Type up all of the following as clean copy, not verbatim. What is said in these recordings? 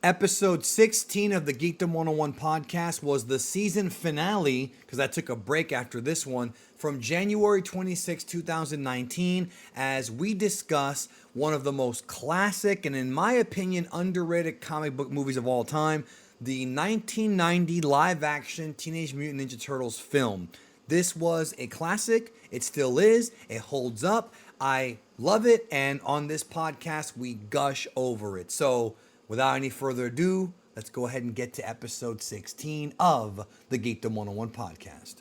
Episode 16 of the Geekdom101 podcast was the season finale, because I took a break after this one, from January 26, 2019, as we discuss one of the most classic and, in my opinion, underrated comic book movies of all time, the 1990 live-action Teenage Mutant Ninja Turtles film. This was a classic. It still is. It holds up. I love it, and on this podcast, we gush over it. So, without any further ado, let's go ahead and get to episode 16 of the Geekdom101 podcast.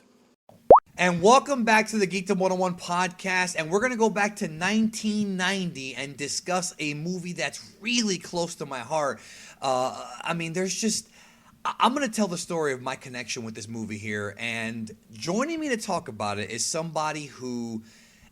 And welcome back to the Geekdom101 podcast. And we're going to go back to 1990 and discuss a movie that's really close to my heart. I'm going to tell the story of my connection with this movie here. And joining me to talk about it is somebody who...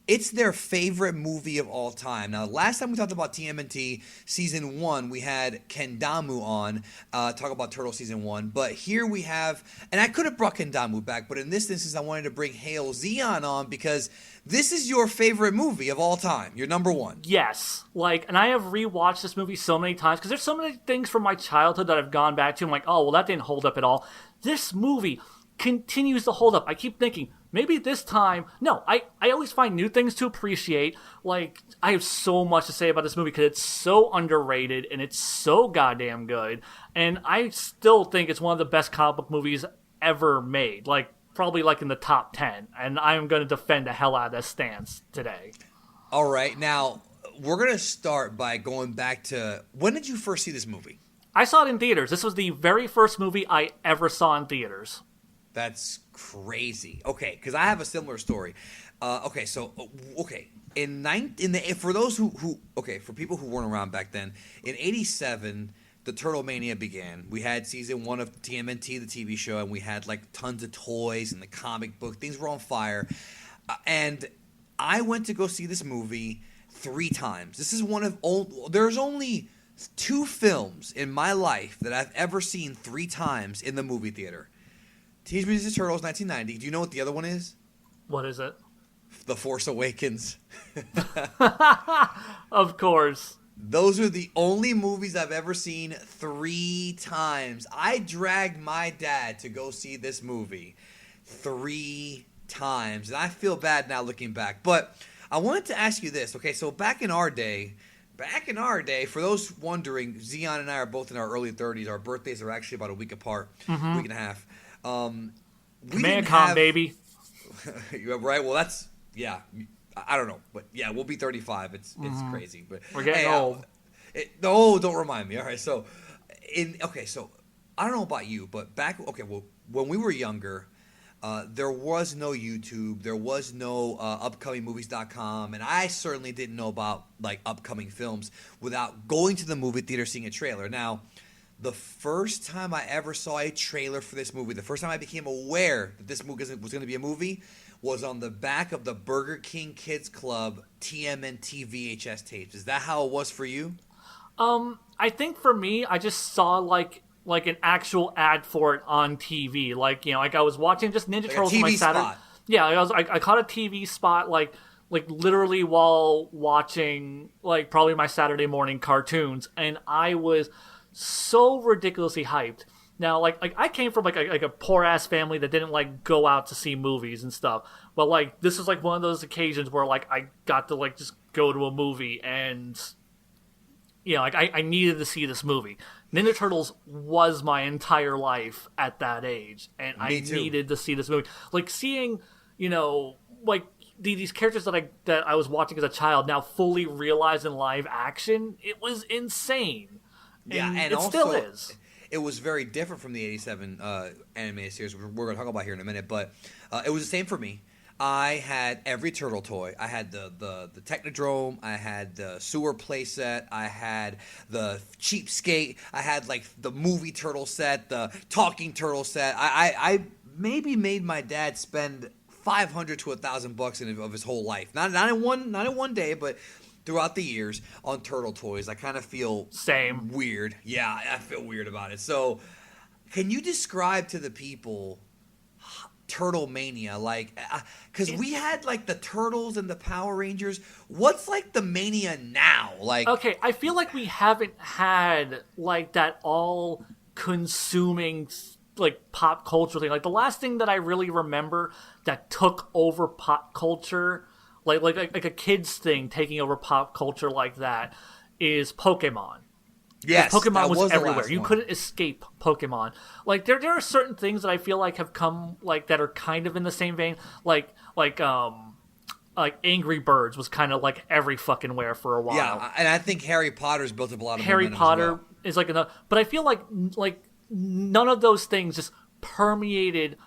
it's their favorite movie of all time. Now, last time we talked about TMNT Season 1, we had Kendamu on, talk about Turtle Season 1. But here we have, and I could have brought Kendamu back, but in this instance, I wanted to bring Hale Zeon on because this is your favorite movie of all time. Your number one. Yes. And I have rewatched this movie so many times because there's so many things from my childhood that I've gone back to. I'm like, oh, well, that didn't hold up at all. This movie continues to hold up. I keep thinking, maybe this time... No, I always find new things to appreciate. I have so much to say about this movie because it's so underrated and it's so goddamn good. And I still think it's one of the best comic book movies ever made. Probably in the top 10. And I'm going to defend the hell out of that stance today. All right. Now, we're going to start by going back to... when did you first see this movie? I saw it in theaters. This was the very first movie I ever saw in theaters. That's crazy. Okay, because I have a similar story. For those for people who weren't around back then, in '87, the Turtle Mania began. We had season 1 of TMNT, the TV show, and we had tons of toys and the comic book. Things were on fire, and I went to go see this movie 3 times. This is there's only 2 films in my life that I've ever seen 3 times in the movie theater. Teenage Mutant Ninja Turtles, 1990. Do you know what the other one is? What is it? The Force Awakens. Of course. Those are the only movies I've ever seen 3 times. I dragged my dad to go see this movie 3 times. And I feel bad now looking back. But I wanted to ask you this. Okay, so back in our day, for those wondering, Zeon and I are both in our early 30s. Our birthdays are actually about a week apart, week and a half. Command baby. Right. Well, that's I don't know, but yeah, we'll be 35. It's crazy, but we're getting old. Don't remind me. All right. So, so I don't know about you, but when we were younger, there was no YouTube, there was no upcomingmovies.com, and I certainly didn't know about upcoming films without going to the movie theater, seeing a trailer. Now, the first time I ever saw a trailer for this movie, the first time I became aware that this movie was going to be a movie, was on the back of the Burger King Kids Club TMNT VHS tapes. Is that how it was for you? I think for me, I just saw an actual ad for it on TV. I was watching just Ninja Turtles on my Saturday. Spot. Yeah, I caught a TV spot literally while watching probably my Saturday morning cartoons, and I was so ridiculously hyped. Now, I came from a poor ass family that didn't go out to see movies and stuff. But this is one of those occasions where I got to just go to a movie, and I needed to see this movie. Ninja Turtles was my entire life at that age, and I needed to see this movie. Seeing these characters that I was watching as a child now fully realized in live action, it was insane. And it still is. It was very different from the 87 animated series, which we're going to talk about here in a minute, but it was the same for me. I had every turtle toy. I had the Technodrome. I had the sewer playset. I had the cheapskate. I had the movie turtle set, the talking turtle set. I maybe made my dad spend $500 to $1,000 of his whole life. Not in one day, but throughout the years on turtle toys. I kind of feel same weird. Yeah, I feel weird about it. So, can you describe to the people Turtle Mania? Like, because we had like the Turtles and the Power Rangers. What's like the mania now? Like, okay, I feel like we haven't had like that all consuming like pop culture thing. Like the last thing that I really remember that took over pop culture, like a kids thing taking over pop culture like that, is Pokemon. Yes, Pokemon was everywhere. You one. couldn't escape Pokemon. Like there are certain things that I feel like have come like that are kind of in the same vein. Like Angry Birds was kind of like every fucking where for a while. Yeah, and I think Harry Potter's built up a lot of Harry momentum Potter as well. is like another, but I feel like none of those things just permeated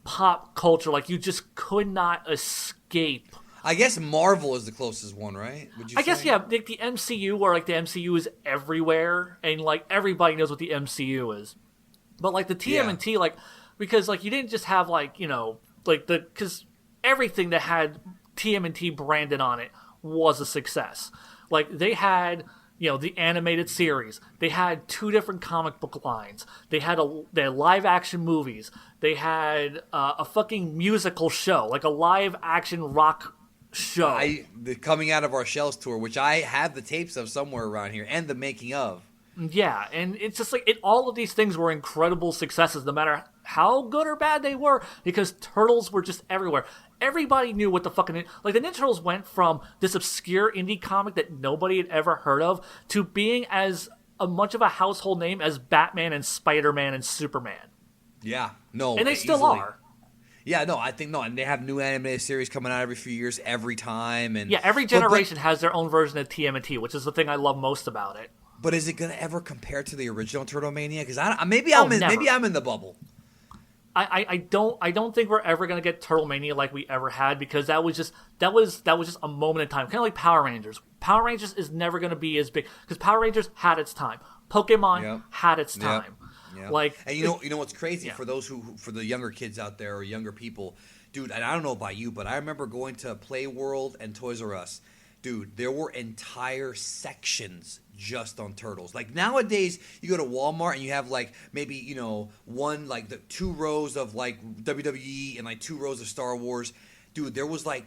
pop culture. Like you just could not escape. I guess Marvel is the closest one, right? Would you I guess, yeah, like the MCU, where like the MCU is everywhere and like everybody knows what the MCU is. But like the TMNT, like, because like you didn't just have like, you know, like because everything that had TMNT branded on it was a success. Like they had, you know, the animated series. They had 2 different comic book lines. They had live action movies. They had a fucking musical show, like a live action rock show. The Coming Out of Our Shells tour, which I have the tapes of somewhere around here, and the making of. Yeah, and it's just like all of these things were incredible successes, no matter how good or bad they were, because Turtles were just everywhere. Everybody knew what the fucking like the Ninja Turtles went from this obscure indie comic that nobody had ever heard of to being as much of a household name as Batman and Spider-Man and Superman. Yeah, no, and they still easily. are. Yeah, no, I think and they have new animated series coming out every few years, every time, and yeah, every generation has their own version of TMNT, which is the thing I love most about it. But is it gonna ever compare to the original Turtle Mania? Because maybe I'm in the bubble. I don't think we're ever gonna get Turtle Mania like we ever had, because that was just a moment in time, kind of like Power Rangers. Power Rangers is never gonna be as big because Power Rangers had its time. Pokemon had its time. Yeah. Like, and you know what's crazy for those for the younger kids out there or younger people, dude. And I don't know about you, but I remember going to Play World and Toys R Us. Dude, there were entire sections just on Turtles. Like nowadays, you go to Walmart and you have like maybe, you know, one like the 2 rows of like WWE and like 2 rows of Star Wars. Dude, there was like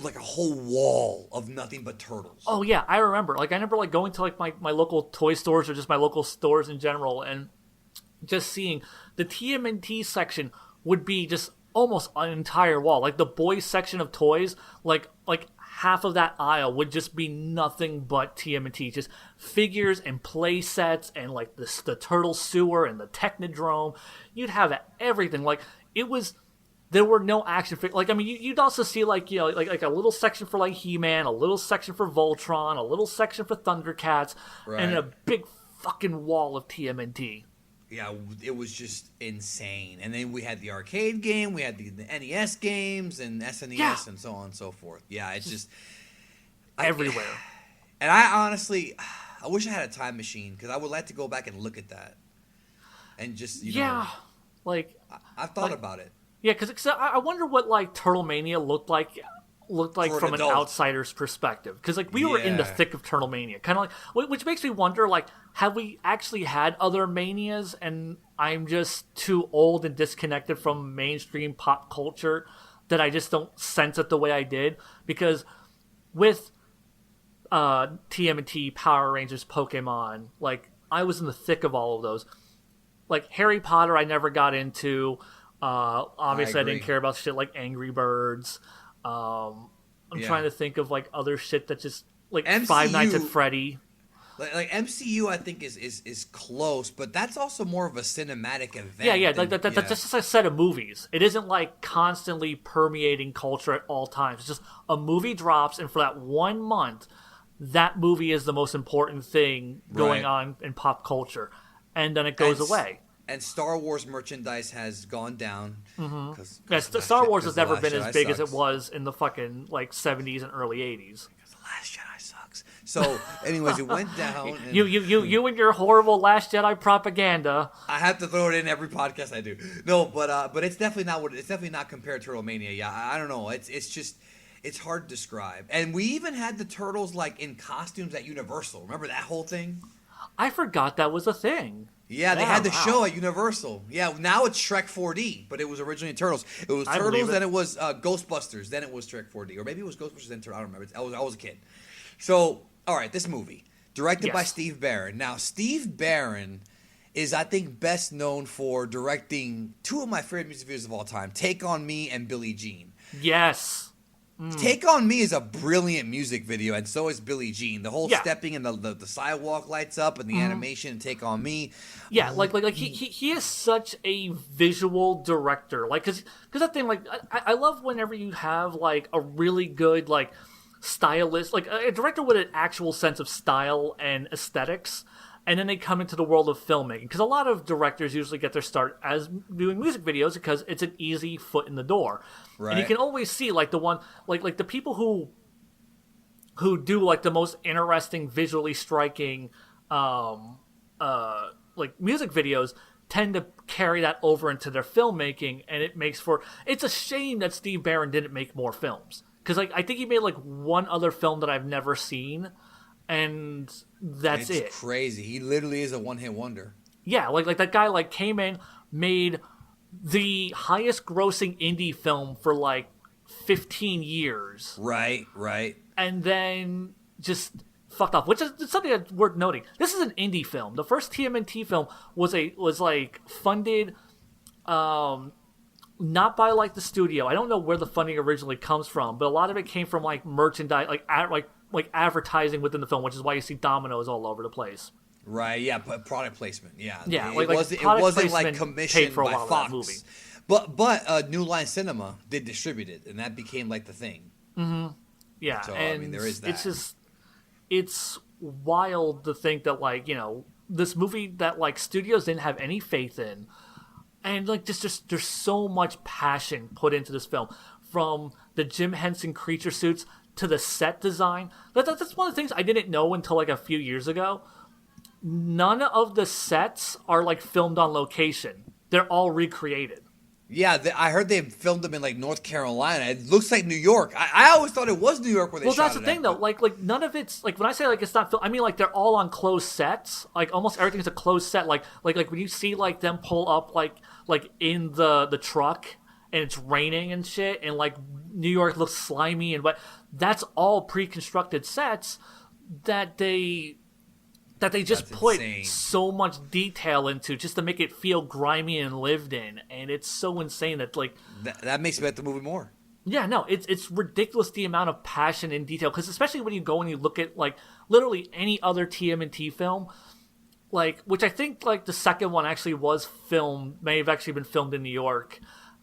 a whole wall of nothing but Turtles. Oh yeah, I remember. Like I remember like going to like my local toy stores or just my local stores in general, and just seeing the TMNT section would be just almost an entire wall. Like the boys section of toys, like half of that aisle would just be nothing but TMNT, just figures and play sets and like the turtle sewer and the Technodrome. You'd have everything. Like it was. There were no action figures. Like, I mean, you'd also see, like, you know, like a little section for, like, He-Man, a little section for Voltron, a little section for Thundercats, and a big fucking wall of TMNT. Yeah, it was just insane. And then we had the arcade game, we had the NES games, and SNES, and so on and so forth. Yeah, it's just... everywhere. And I honestly... I wish I had a time machine, because I would like to go back and look at that. And just, you know... like... I've thought about it. Yeah, because I wonder what like Turtle Mania looked like from an outsider's perspective. Because like we were in the thick of Turtle Mania, kind of like, which makes me wonder, like, have we actually had other manias, and I'm just too old and disconnected from mainstream pop culture that I just don't sense it the way I did? Because with TMNT, Power Rangers, Pokemon, like I was in the thick of all of those. Like Harry Potter, I never got into. Obviously, I didn't care about shit like Angry Birds. I'm trying to think of like other shit that just like MCU, Five Nights at Freddy. Like MCU, I think is close, but that's also more of a cinematic event. Yeah. That's just a set of movies. It isn't like constantly permeating culture at all times. It's just a movie drops, and for that 1 month, that movie is the most important thing going on in pop culture, and then it goes away. And Star Wars merchandise has gone down. Mm-hmm. Star Wars has never been as big as it was in the fucking like 70s and early 80s. Because The Last Jedi sucks. So, anyways, it went down. And you and your horrible Last Jedi propaganda. I have to throw it in every podcast I do. No, but it's definitely not compared to Turtle Mania. Yeah, I don't know. It's just. It's hard to describe. And we even had the Turtles like in costumes at Universal. Remember that whole thing? I forgot that was a thing. Yeah, they had the show at Universal. Yeah, now it's Shrek 4D, but it was originally Turtles. It was Turtles, then it was Ghostbusters, then it was Shrek 4D, or maybe it was Ghostbusters then Turtles. I don't remember. I was a kid. So, all right, this movie directed by Steve Barron. Now, Steve Barron is, I think, best known for directing two of my favorite music videos of all time, "Take on Me" and "Billie Jean." Yes. "Take on Me" is a brilliant music video, and so is "Billie Jean." The whole stepping and the sidewalk lights up and the animation in "Take on Me." Yeah, like he is such a visual director. Like, cause that thing, like, I love whenever you have like a really good like stylist, like a director with an actual sense of style and aesthetics. And then they come into the world of filmmaking, because a lot of directors usually get their start as doing music videos because it's an easy foot in the door. Right. And you can always see like the one like the people who do like the most interesting, visually striking like music videos tend to carry that over into their filmmaking, and it's a shame that Steve Barron didn't make more films, because like I think he made like one other film that I've never seen. And that's it. It's crazy. He literally is a one-hit wonder. Yeah, like that guy like came in, made the highest grossing indie film for like 15 years. Right. And then just fucked off, which is something that's worth noting. This is an indie film. The first TMNT film was like funded not by like the studio. I don't know where the funding originally comes from, but a lot of it came from like merchandise, like advertising within the film, which is why you see dominoes all over the place. Right, yeah, product placement, yeah. Yeah, it wasn't like commissioned by Fox. But New Line Cinema did distribute it, and that became like the thing. Mm-hmm. Yeah, so, and I mean, there is that. It's wild to think that like, you know, this movie that like studios didn't have any faith in, and like just there's so much passion put into this film, from the Jim Henson creature suits to the set design. That's one of the things I didn't know until like a few years ago. None of the sets are like filmed on location. They're all recreated. Yeah, I heard they filmed them in like North Carolina. It looks like New York. I always thought it was New York where they shot it. Well, that's the thing though. Like none of it's like, when I say like it's not I mean like they're all on closed sets. Like almost everything's a closed set. Like when you see like them pull up like in the truck and it's raining and shit, and like New York looks slimy, but that's all pre-constructed sets that they just put so much detail into just to make it feel grimy and lived in, and it's so insane that like that makes me like the movie more. Yeah, no, it's ridiculous the amount of passion and detail, because especially when you go and you look at like literally any other TMNT film, like, which I think like the second one actually may have actually been filmed in New York.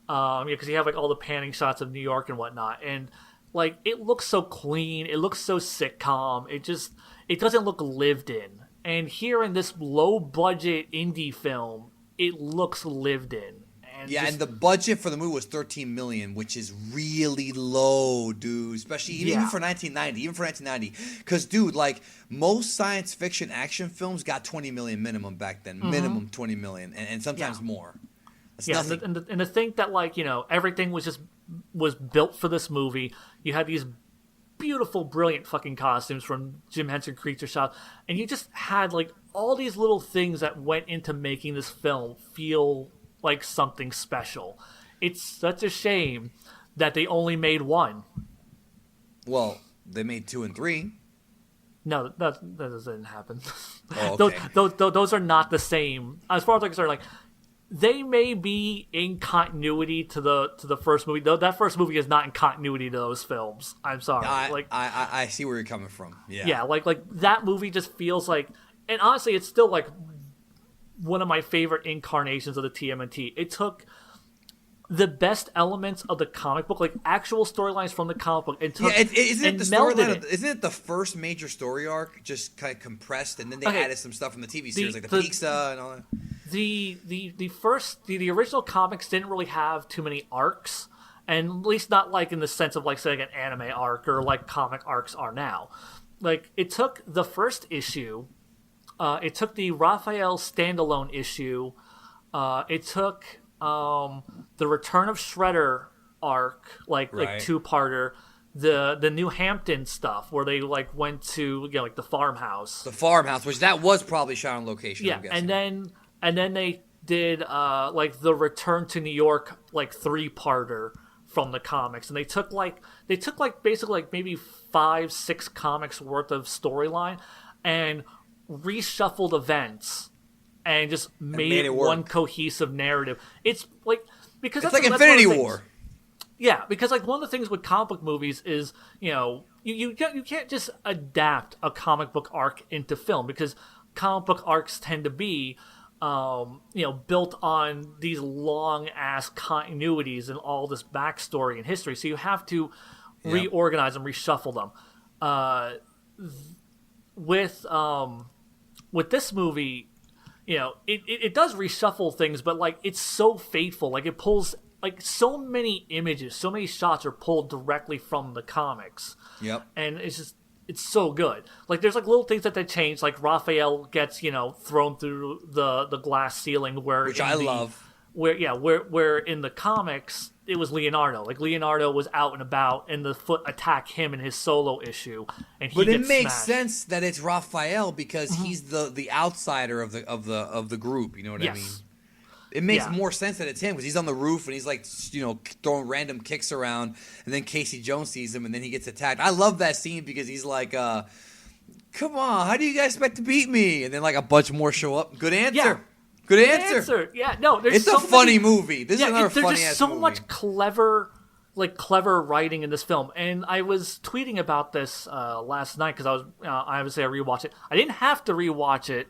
Because you have like all the panning shots of New York and whatnot, and like it looks so clean, it looks so sitcom, it doesn't look lived in. And here in this low budget indie film, it looks lived in. And the budget for the movie was $13 million, which is really low, dude. Especially even for 1990. Because, dude, like most science fiction action films got $20 million minimum back then, minimum $20 million, and sometimes more. And to think that like, you know, everything was built for this movie. You had these beautiful, brilliant fucking costumes from Jim Henson Creature Shop, and you just had like all these little things that went into making this film feel like something special. It's such a shame that they only made one. Well, they made 2 and 3. No, that doesn't happen. Oh, okay. those are not the same. As far as I'm concerned, like, they may be in continuity to the first movie. Though that first movie is not in continuity to those films. I'm sorry. I see where you're coming from. Yeah. Yeah, like that movie just feels like, and honestly, it's still like one of my favorite incarnations of the TMNT. It took the best elements of the comic book, like actual storylines from the comic book, and isn't it the first major story arc just kind of compressed, and then they added some stuff from the TV series, like the pizza and all that? The original comics didn't really have too many arcs, and at least not like in the sense of like say like an anime arc or like comic arcs are now. Like it took the first issue, it took the Raphael standalone issue, it took the Return of Shredder arc, like 2-parter. The New Hampton stuff where they like went to like the farmhouse. The farmhouse, which that was probably shot on location. Yeah, I'm guessing. and then and then they did like the Return to New York like 3-parter from the comics, and they took basically like maybe 5-6 comics worth of storyline and reshuffled events and just made it one cohesive narrative. It's like because it's like Infinity War. Yeah, because like one of the things with comic book movies is, you can't just adapt a comic book arc into film, because comic book arcs tend to be built on these long ass continuities and all this backstory and history. So you have to reorganize and reshuffle them. With this movie, it does reshuffle things, but like it's so faithful. Like it pulls like so many images, so many shots are pulled directly from the comics. Yep. And it's so good. Like there's like little things that they change. Like Raphael gets thrown through the glass ceiling, which I love. Where in the comics it was Leonardo. Like Leonardo was out and about, and the Foot attack him in his solo issue, and he. But it makes sense that it's Raphael because he's the outsider of the group. You know what I mean? It makes more sense that it's him because he's on the roof and he's like throwing random kicks around, and then Casey Jones sees him and then he gets attacked. I love that scene because he's like, "Come on, how do you guys expect to beat me?" And then like a bunch more show up. Good answer. Yeah. Good answer. Yeah, no, it's a funny movie. This is another funny ass movie. There's so much clever writing in this film, and I was tweeting about this last night because I rewatched it. I didn't have to rewatch it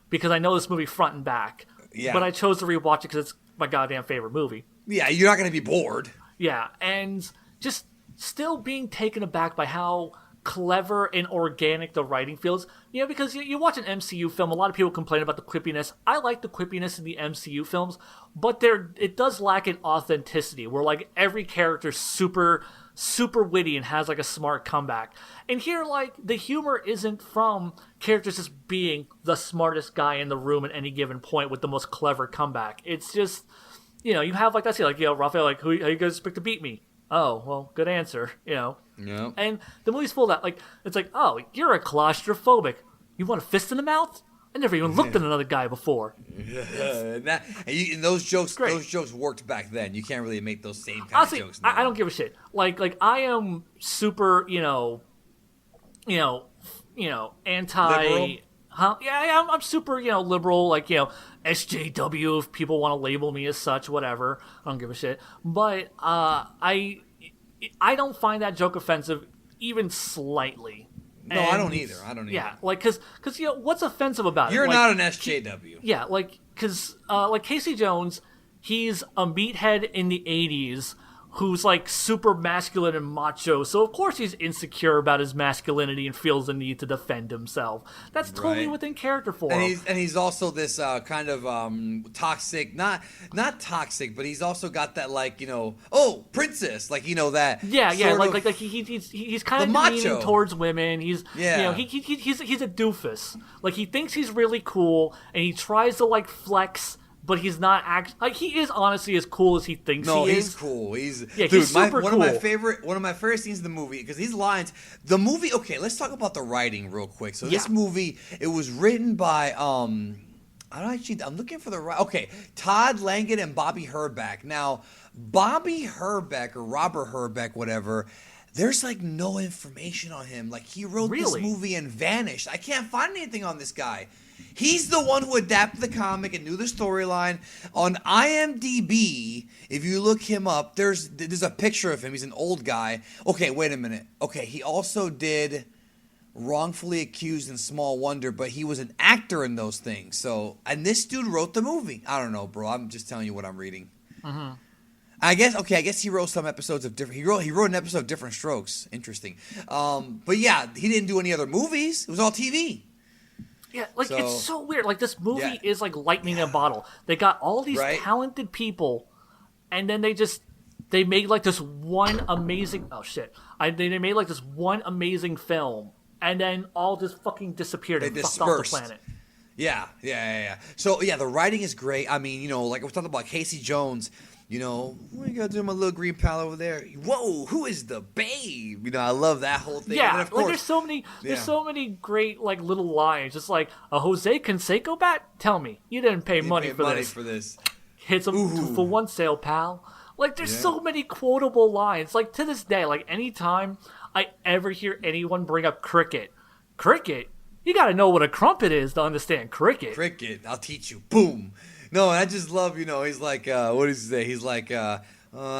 because I know this movie front and back. Yeah. But I chose to rewatch it because it's my goddamn favorite movie. Yeah, you're not going to be bored. Yeah, and just still being taken aback by how clever and organic the writing feels. Because you watch an MCU film, a lot of people complain about the quippiness. I like the quippiness in the MCU films, but it does lack in authenticity, where like every character's super witty and has like a smart comeback. And here, like, the humor isn't from characters just being the smartest guy in the room at any given point with the most clever comeback. It's just, you have like that scene, like, Raphael, like, how you guys expect to beat me? Oh, well, good answer, Yeah. And the movie's full of that. Like, it's like, oh, you're a claustrophobic. You want a fist in the mouth? I never even looked at another guy before. And those jokes worked back then. You can't really make those same kind Honestly, of jokes now. I don't give a shit. Like I am super, anti. Liberal? Huh? Yeah, I'm super, liberal. Like, SJW if people want to label me as such, whatever. I don't give a shit. But I don't find that joke offensive even slightly. No, I don't either. Yeah, like, because what's offensive about it? You're not an SJW. Yeah, like, because, like, Casey Jones, he's a meathead in the 80s who's, like, super masculine and macho, so of course he's insecure about his masculinity and feels the need to defend himself. That's totally within character for him. And he's also this kind of toxic, not toxic, but he's also got that, like, princess, like, that. Yeah, like he's kind of demeaning towards women. He's he's a doofus. Like, he thinks he's really cool, and he tries to, like, flex. But he's not like, he is honestly as cool as he thinks he is. No, he's cool. He's super cool. One of my favorite scenes in the movie, because these lines, the movie. Okay, let's talk about the writing real quick. So this movie, it was written by I'm looking for the right. Okay, Todd Langdon and Bobby Herbeck. Now, Bobby Herbeck or Robert Herbeck, whatever. There's like no information on him. Like, he wrote this movie and vanished. I can't find anything on this guy. He's the one who adapted the comic and knew the storyline. On IMDb, if you look him up, there's a picture of him. He's an old guy. Okay, wait a minute. Okay, he also did Wrongfully Accused and Small Wonder, but he was an actor in those things. So, and this dude wrote the movie. I don't know, bro. I'm just telling you what I'm reading. Mm-hmm. I guess he wrote some episodes of different. He wrote an episode of Different Strokes. Interesting. But yeah, he didn't do any other movies. It was all TV. Yeah, like, it's so weird. Like, this movie is like lightning in a bottle. They got all these talented people, and then they made like this one amazing. Oh shit! They made like this one amazing film, and then all just fucking disappeared and fucked off the planet. Yeah. So yeah, the writing is great. I mean, like we're talking about Casey Jones. we got to do my little green pal over there. Whoa, who is the babe? I love that whole thing. Yeah, and then, of course, there's so many great like little lines. Just like a Jose Canseco bat. Tell me, you didn't pay money for this. Hits him 2-for-1 sale, pal. Like there's so many quotable lines. Like to this day, like anytime I ever hear anyone bring up cricket, you got to know what a crumpet is to understand cricket. Cricket, I'll teach you. Boom. No, I just love, he's like, what does he say? He's like, I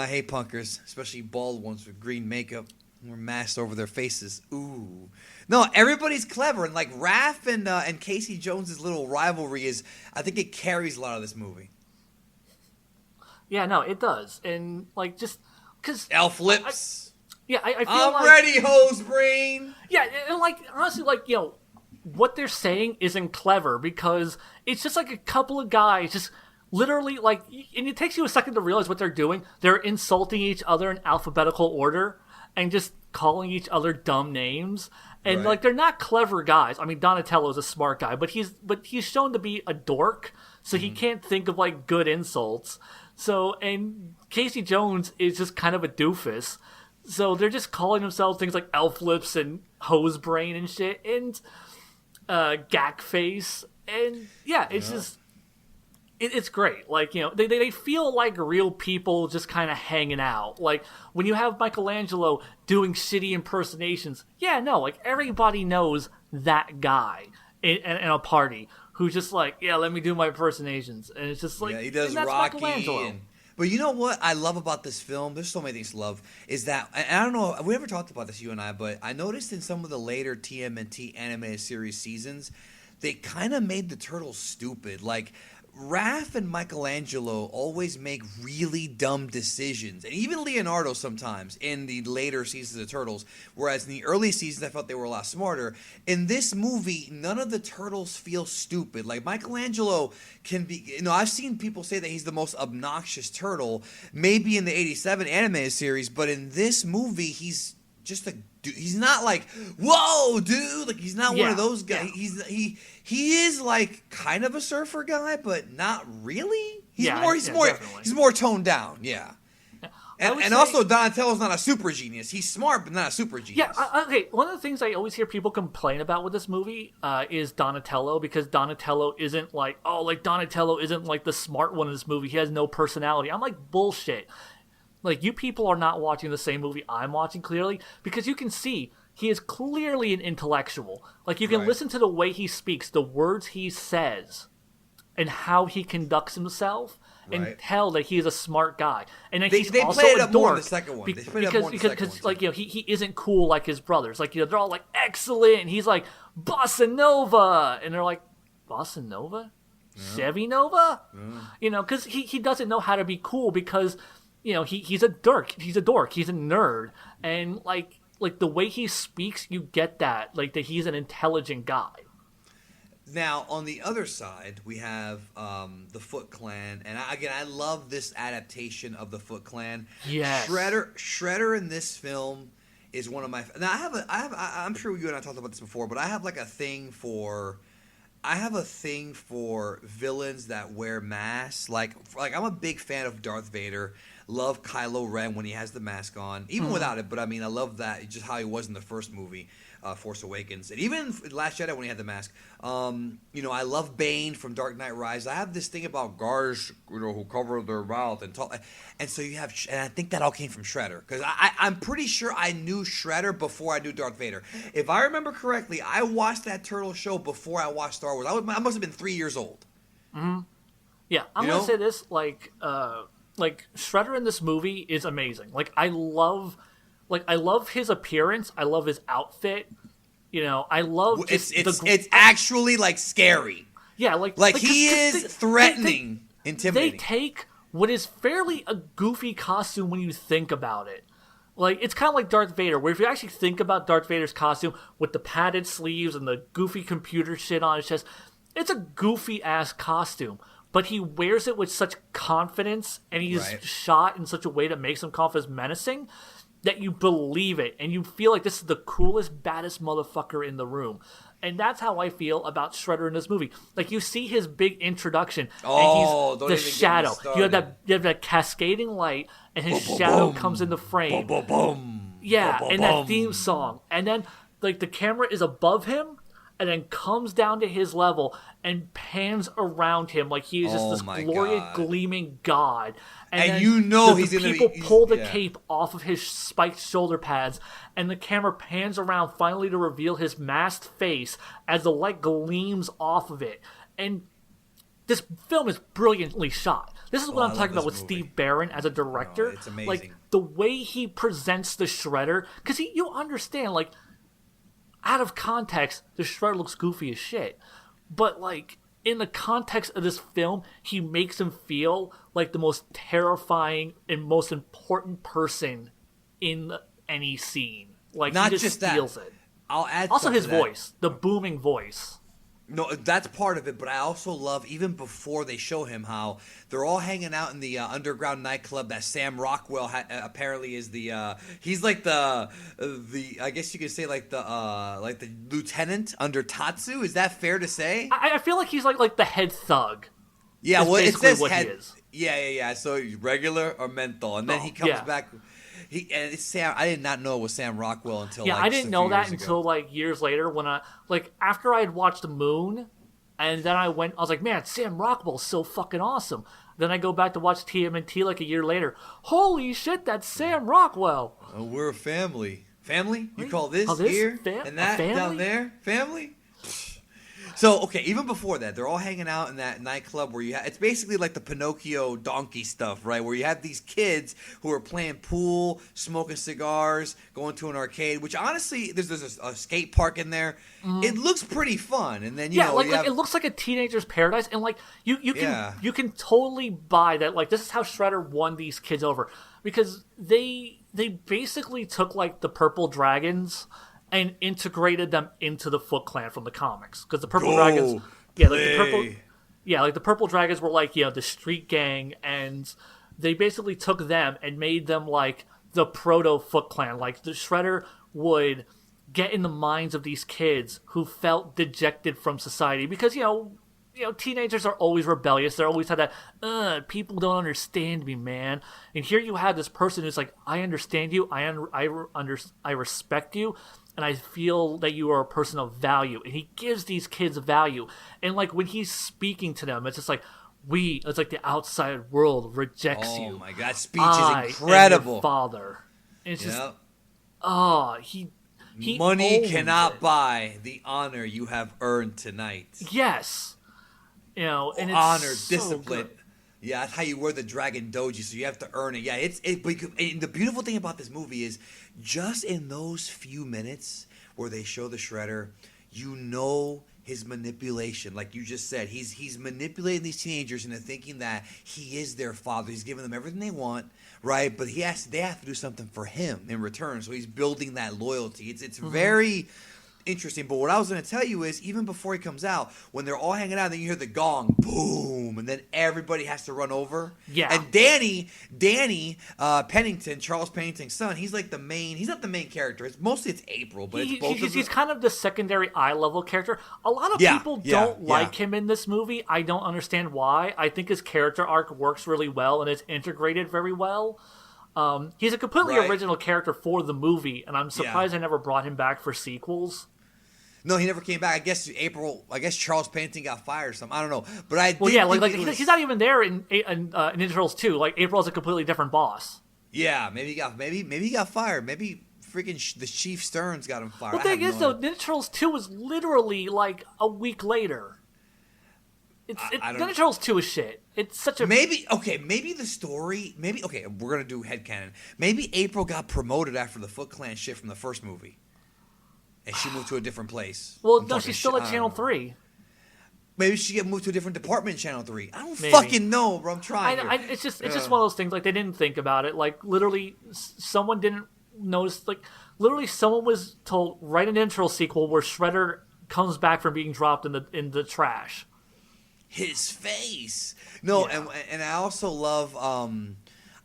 hate punkers, especially bald ones with green makeup. We're masked over their faces. Ooh. No, everybody's clever. And like Raph and Casey Jones' little rivalry I think it carries a lot of this movie. Yeah, no, it does. And like just because Elf lips. I feel I'm ready, hose brain. Yeah, and like honestly, like what they're saying isn't clever because it's just like a couple of guys just literally like, and it takes you a second to realize what they're doing. They're insulting each other in alphabetical order and just calling each other dumb names. And like they're not clever guys. I mean, Donatello's a smart guy, but he's shown to be a dork, so he can't think of like good insults. So, and Casey Jones is just kind of a doofus. So they're just calling themselves things like elf lips and hose brain and shit. And gack face, and it's just it's great. Like they feel like real people just kind of hanging out. Like when you have Michelangelo doing shitty impersonations, like everybody knows that guy in a party who's just like, let me do my impersonations, and it's just like he does Rocky. But you know what I love about this film? There's so many things to love. Is that, and I don't know, we never talked about this, you and I, but I noticed in some of the later TMNT animated series seasons, they kind of made the turtles stupid. Like, Raph and Michelangelo always make really dumb decisions, and even Leonardo sometimes in the later seasons of Turtles, whereas in the early seasons I felt they were a lot smarter. In this movie, none of the turtles feel stupid. Like Michelangelo can be, I've seen people say that he's the most obnoxious turtle, maybe in the 87 animated series, but in this movie he's just a dude. He's not like, whoa, dude. Like he's not one of those guys. Yeah. He is like kind of a surfer guy, but not really. He's more toned down. Yeah. And also Donatello's not a super genius. He's smart, but not a super genius. Yeah. Okay. One of the things I always hear people complain about with this movie is Donatello, because Donatello isn't like, Donatello isn't like the smart one in this movie. He has no personality. I'm like, bullshit. Like, you people are not watching the same movie I'm watching, clearly, because you can see he is clearly an intellectual. Like, you can listen to the way he speaks, the words he says, and how he conducts himself, and tell that he is a smart guy. And he's also played it a up dork. More in the second one. Because like, he isn't cool like his brothers. Like, they're all like, excellent, and he's like, Bossa Nova! And they're like, Bossa Nova? Yeah. Chevy Nova? Yeah. Because he doesn't know how to be cool because... he's a dork. He's a nerd. And, like the way he speaks, you get that. Like, that he's an intelligent guy. Now, on the other side, we have the Foot Clan. And, I love this adaptation of the Foot Clan. Yes. Shredder in this film is one of my... Now, I'm sure you and I talked about this before, but I have, like, a thing for villains that wear masks. Like I'm a big fan of Darth Vader. Love Kylo Ren when he has the mask on, even without it. But I mean, I love that, just how he was in the first movie, Force Awakens, and even Last Jedi when he had the mask. I love Bane from Dark Knight Rises. I have this thing about guards, who cover their mouth and talk. And so you have, and I think that all came from Shredder, because I'm pretty sure I knew Shredder before I knew Darth Vader. If I remember correctly, I watched that Turtle show before I watched Star Wars. I must have been 3 years old. Mm-hmm. Yeah, I'm gonna say this, like Shredder in this movie is amazing. I love his appearance. I love his outfit. I love it's actually like scary. Yeah, he is threatening, intimidating. They take what is fairly a goofy costume when you think about it. Like, it's kind of like Darth Vader, where if you actually think about Darth Vader's costume with the padded sleeves and the goofy computer shit on his chest, it's a goofy ass costume. But he wears it with such confidence, and he's shot in such a way that makes him come off as menacing. that you believe it and you feel like this is the coolest, baddest motherfucker in the room. And that's how I feel about Shredder in this movie. Like, you see his big introduction, and he's the shadow. You have that cascading light, and his shadow comes into frame. And that theme song. And then, like, the camera is above him, and then comes down to his level and pans around him like he is just this glorious, gleaming god. And you know he's going to people pull the cape off of his spiked shoulder pads, and the camera pans around finally to reveal his masked face as the light gleams off of it. And this film is brilliantly shot. This is what I'm talking about with Steve Barron as a director. It's amazing. Like, the way he presents the Shredder, because you understand, like, out of context, the Shredder looks goofy as shit. But, like, in the context of this film, he makes him feel like the most terrifying and most important person in any scene. Like, not he just feels it. I'll add also his to that. voice, the booming voice. No, that's part of it, but I also love, even before they show him, how they're all hanging out in the underground nightclub that Sam Rockwell apparently is the he's like the I guess you could say like the lieutenant under Tatsu. Is that fair to say? I feel like he's like the head thug. Yeah, well, it says head. He is. Yeah. So regular or menthol, and then he comes back. And it's Sam. I did not know it was Sam Rockwell until I didn't know that until like years later when after I had watched Moon, and then I was like, man, Sam Rockwell's so fucking awesome. Then I go back to watch TMNT like a year later. Holy shit, that's Sam Rockwell. Oh, we're a family. Family? You call this here and that down there family? So, okay, even before that, they're all hanging out in that nightclub where it's basically like the Pinocchio donkey stuff, right? Where you have these kids who are playing pool, smoking cigars, going to an arcade, which honestly, there's a skate park in there. Mm-hmm. It looks pretty fun. And then, you know, it looks like a teenager's paradise. And like, you can totally buy that, like, this is how Shredder won these kids over. Because they basically took like the Purple Dragons and integrated them into the Foot Clan from the comics, because the Purple Dragons, the Purple Dragons were like the street gang, and they basically took them and made them like the proto Foot Clan. Like, the Shredder would get in the minds of these kids who felt dejected from society, because teenagers are always rebellious. They're always had that, people don't understand me, man. And here you have this person who's like, I understand you, I respect you, and I feel that you are a person of value. And he gives these kids value. And like, when he's speaking to them, it's just like, it's like the outside world rejects you. Oh my God, speech is incredible. Your father. And it's just, he money cannot buy the honor you have earned tonight. Yes. And it's honor, so discipline. Good. Yeah, that's how you wear the Dragon Doji, so you have to earn it. Yeah, and the beautiful thing about this movie is just in those few minutes where they show the Shredder, his manipulation. Like you just said, he's manipulating these teenagers into thinking that he is their father. He's giving them everything they want, right? But they have to do something for him in return. So he's building that loyalty. It's very interesting. But what I was going to tell you is, even before he comes out, when they're all hanging out, then you hear the gong, boom, and then everybody has to run over. Yeah. And Danny Pennington, Charles Pennington's son, he's like he's not the main character. It's April, but it's both of them. He's kind of the secondary eye-level character. A lot of people don't like him in this movie. I don't understand why. I think his character arc works really well, and it's integrated very well. He's a completely original character for the movie, and I'm surprised I never brought him back for sequels. No, he never came back. I guess Charles Pennington got fired or something. I don't know. But he's not even there in Ninja Turtles 2. Like, April's a completely different boss. Yeah, maybe he got fired. Maybe freaking the Chief Stearns got him fired. Well, the thing is, though, Ninja Turtles 2 was literally like a week later. Ninja Turtles 2 is shit. It's such a... Maybe the story... we're going to do headcanon. Maybe April got promoted after the Foot Clan shit from the first movie. And she moved to a different place. Well, no, she's still at Channel 3. Maybe she get moved to a different department in Channel 3. I don't fucking know, bro. I'm trying. It's just one of those things. Like, they didn't think about it. Like, literally, someone didn't notice. Like, literally, someone was told, write an intro sequel where Shredder comes back from being dropped in the trash. His face. No, and I also love.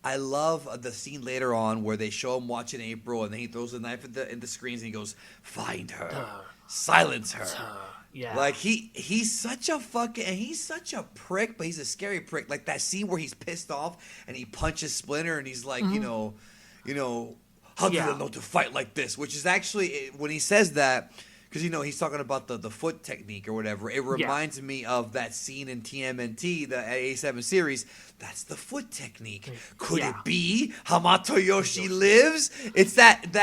I love the scene later on where they show him watching April, and then he throws the knife in the screens, and he goes, "Find her, silence her." Yeah. Like he's such a prick, but he's a scary prick. Like that scene where he's pissed off and he punches Splinter, and he's like, how do you know to fight like this? Which is actually when he says that. Because, he's talking about the foot technique or whatever. It reminds me of that scene in TMNT, the A7 series. That's the foot technique. Could it be Hamato Yoshi lives? It's that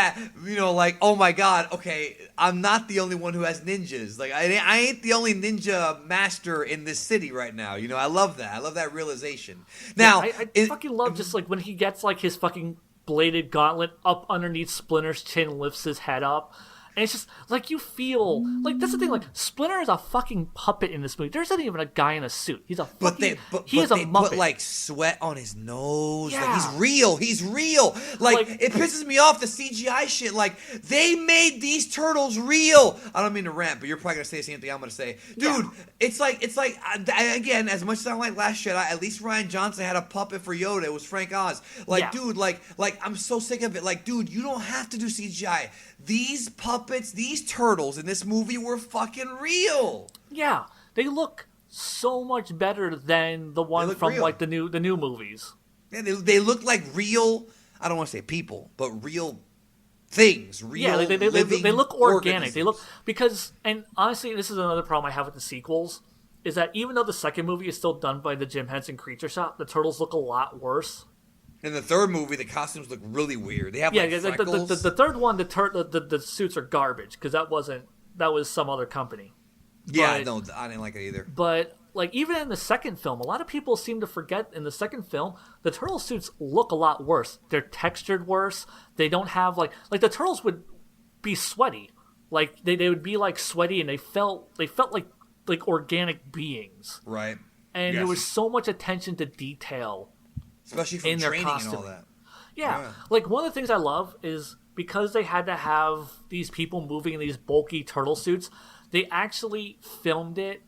like, oh my God, okay, I'm not the only one who has ninjas. Like, I ain't the only ninja master in this city right now. I love that. I love that realization. Now, I fucking love just like when he gets like his fucking bladed gauntlet up underneath Splinter's chin, lifts his head up. And it's just, like, you feel... Like, that's the thing, like, Splinter is a fucking puppet in this movie. There isn't even a guy in a suit. He's a fucking... He is a Muppet. Put, like, sweat on his nose. Yeah. Like, he's real. Like, it pisses me off, the CGI shit. Like, they made these turtles real. I don't mean to rant, but you're probably going to say the same thing I'm going to say. Dude, it's like, again, as much as I don't like Last Jedi, at least Rian Johnson had a puppet for Yoda. It was Frank Oz. Like, dude, like, I'm so sick of it. Like, dude, you don't have to do CGI. These puppets, these turtles in this movie were fucking real. Yeah, they look so much better than the one from real. Like the new movies. Yeah, they look like real. I don't want to say people, but real things. Real. Yeah, they look organic. They look because, and honestly, this is another problem I have with the sequels. Is that even though the second movie is still done by the Jim Henson Creature Shop, the turtles look a lot worse. In the third movie, the costumes look really weird. They have freckles. The third one, the suits are garbage because that was some other company. Yeah, no, I didn't like it either. But like even in the second film, a lot of people seem to forget in the second film the turtle suits look a lot worse. They're textured worse. They don't have like the turtles would be sweaty, like they would be like sweaty, and they felt like organic beings. Right. And there was so much attention to detail. Especially from training and all that. Yeah. Like, one of the things I love is because they had to have these people moving in these bulky turtle suits, they actually filmed it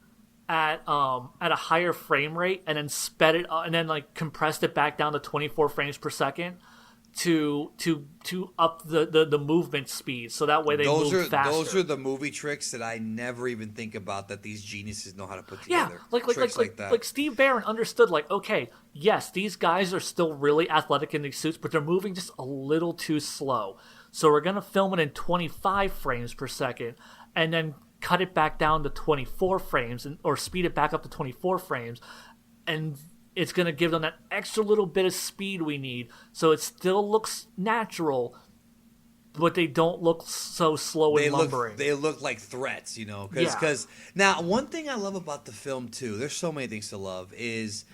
at a higher frame rate and then sped it and then, like, compressed it back down to 24 frames per second to up the movement speed, so that way they move faster. Those are the movie tricks that I never even think about that these geniuses know how to put together. Yeah, like Steve Barron understood, like, okay, yes, these guys are still really athletic in these suits, but they're moving just a little too slow. So we're gonna film it in 25 frames per second, and then cut it back down to 24 frames, or speed it back up to 24 frames, and it's going to give them that extra little bit of speed we need, so it still looks natural, but they don't look so slow and lumbering. They look like threats, Because now, one thing I love about the film, too, there's so many things to love, is,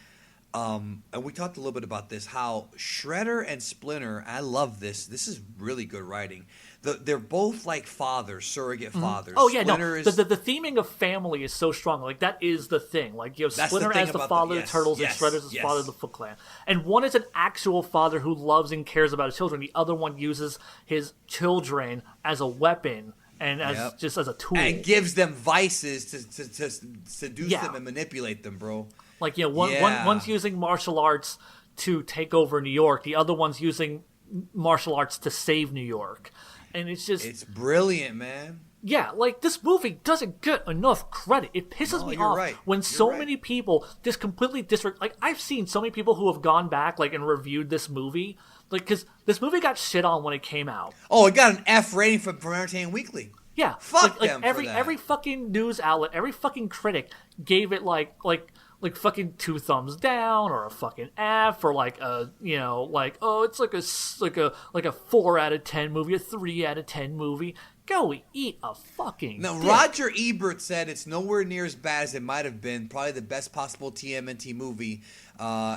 and we talked a little bit about this, how Shredder and Splinter, I love this. This is really good writing. They're both like fathers, surrogate fathers. Oh yeah, the theming of family is so strong. Like that is the thing. Like Splinter as the father of the Turtles, and Shredder as the father of the Foot Clan. And one is an actual father who loves and cares about his children. The other one uses his children as a weapon and just as a tool. And gives them vices to seduce them and manipulate them, bro. Like one's using martial arts to take over New York. The other one's using martial arts to save New York. And it's brilliant, man. Yeah, like, this movie doesn't get enough credit. It pisses me off when many people just completely disregard. Like, I've seen so many people who have gone back, like, and reviewed this movie. Like, because this movie got shit on when it came out. Oh, it got an F rating from Entertainment Weekly. Yeah. Fuck them for that. Every fucking news outlet, every fucking critic gave it, like fucking 2 thumbs down or a fucking F or like a it's like a 4 out of 10 movie, a 3 out of 10 movie. Go eat a fucking dick. Roger Ebert said it's nowhere near as bad as it might have been. Probably the best possible TMNT movie.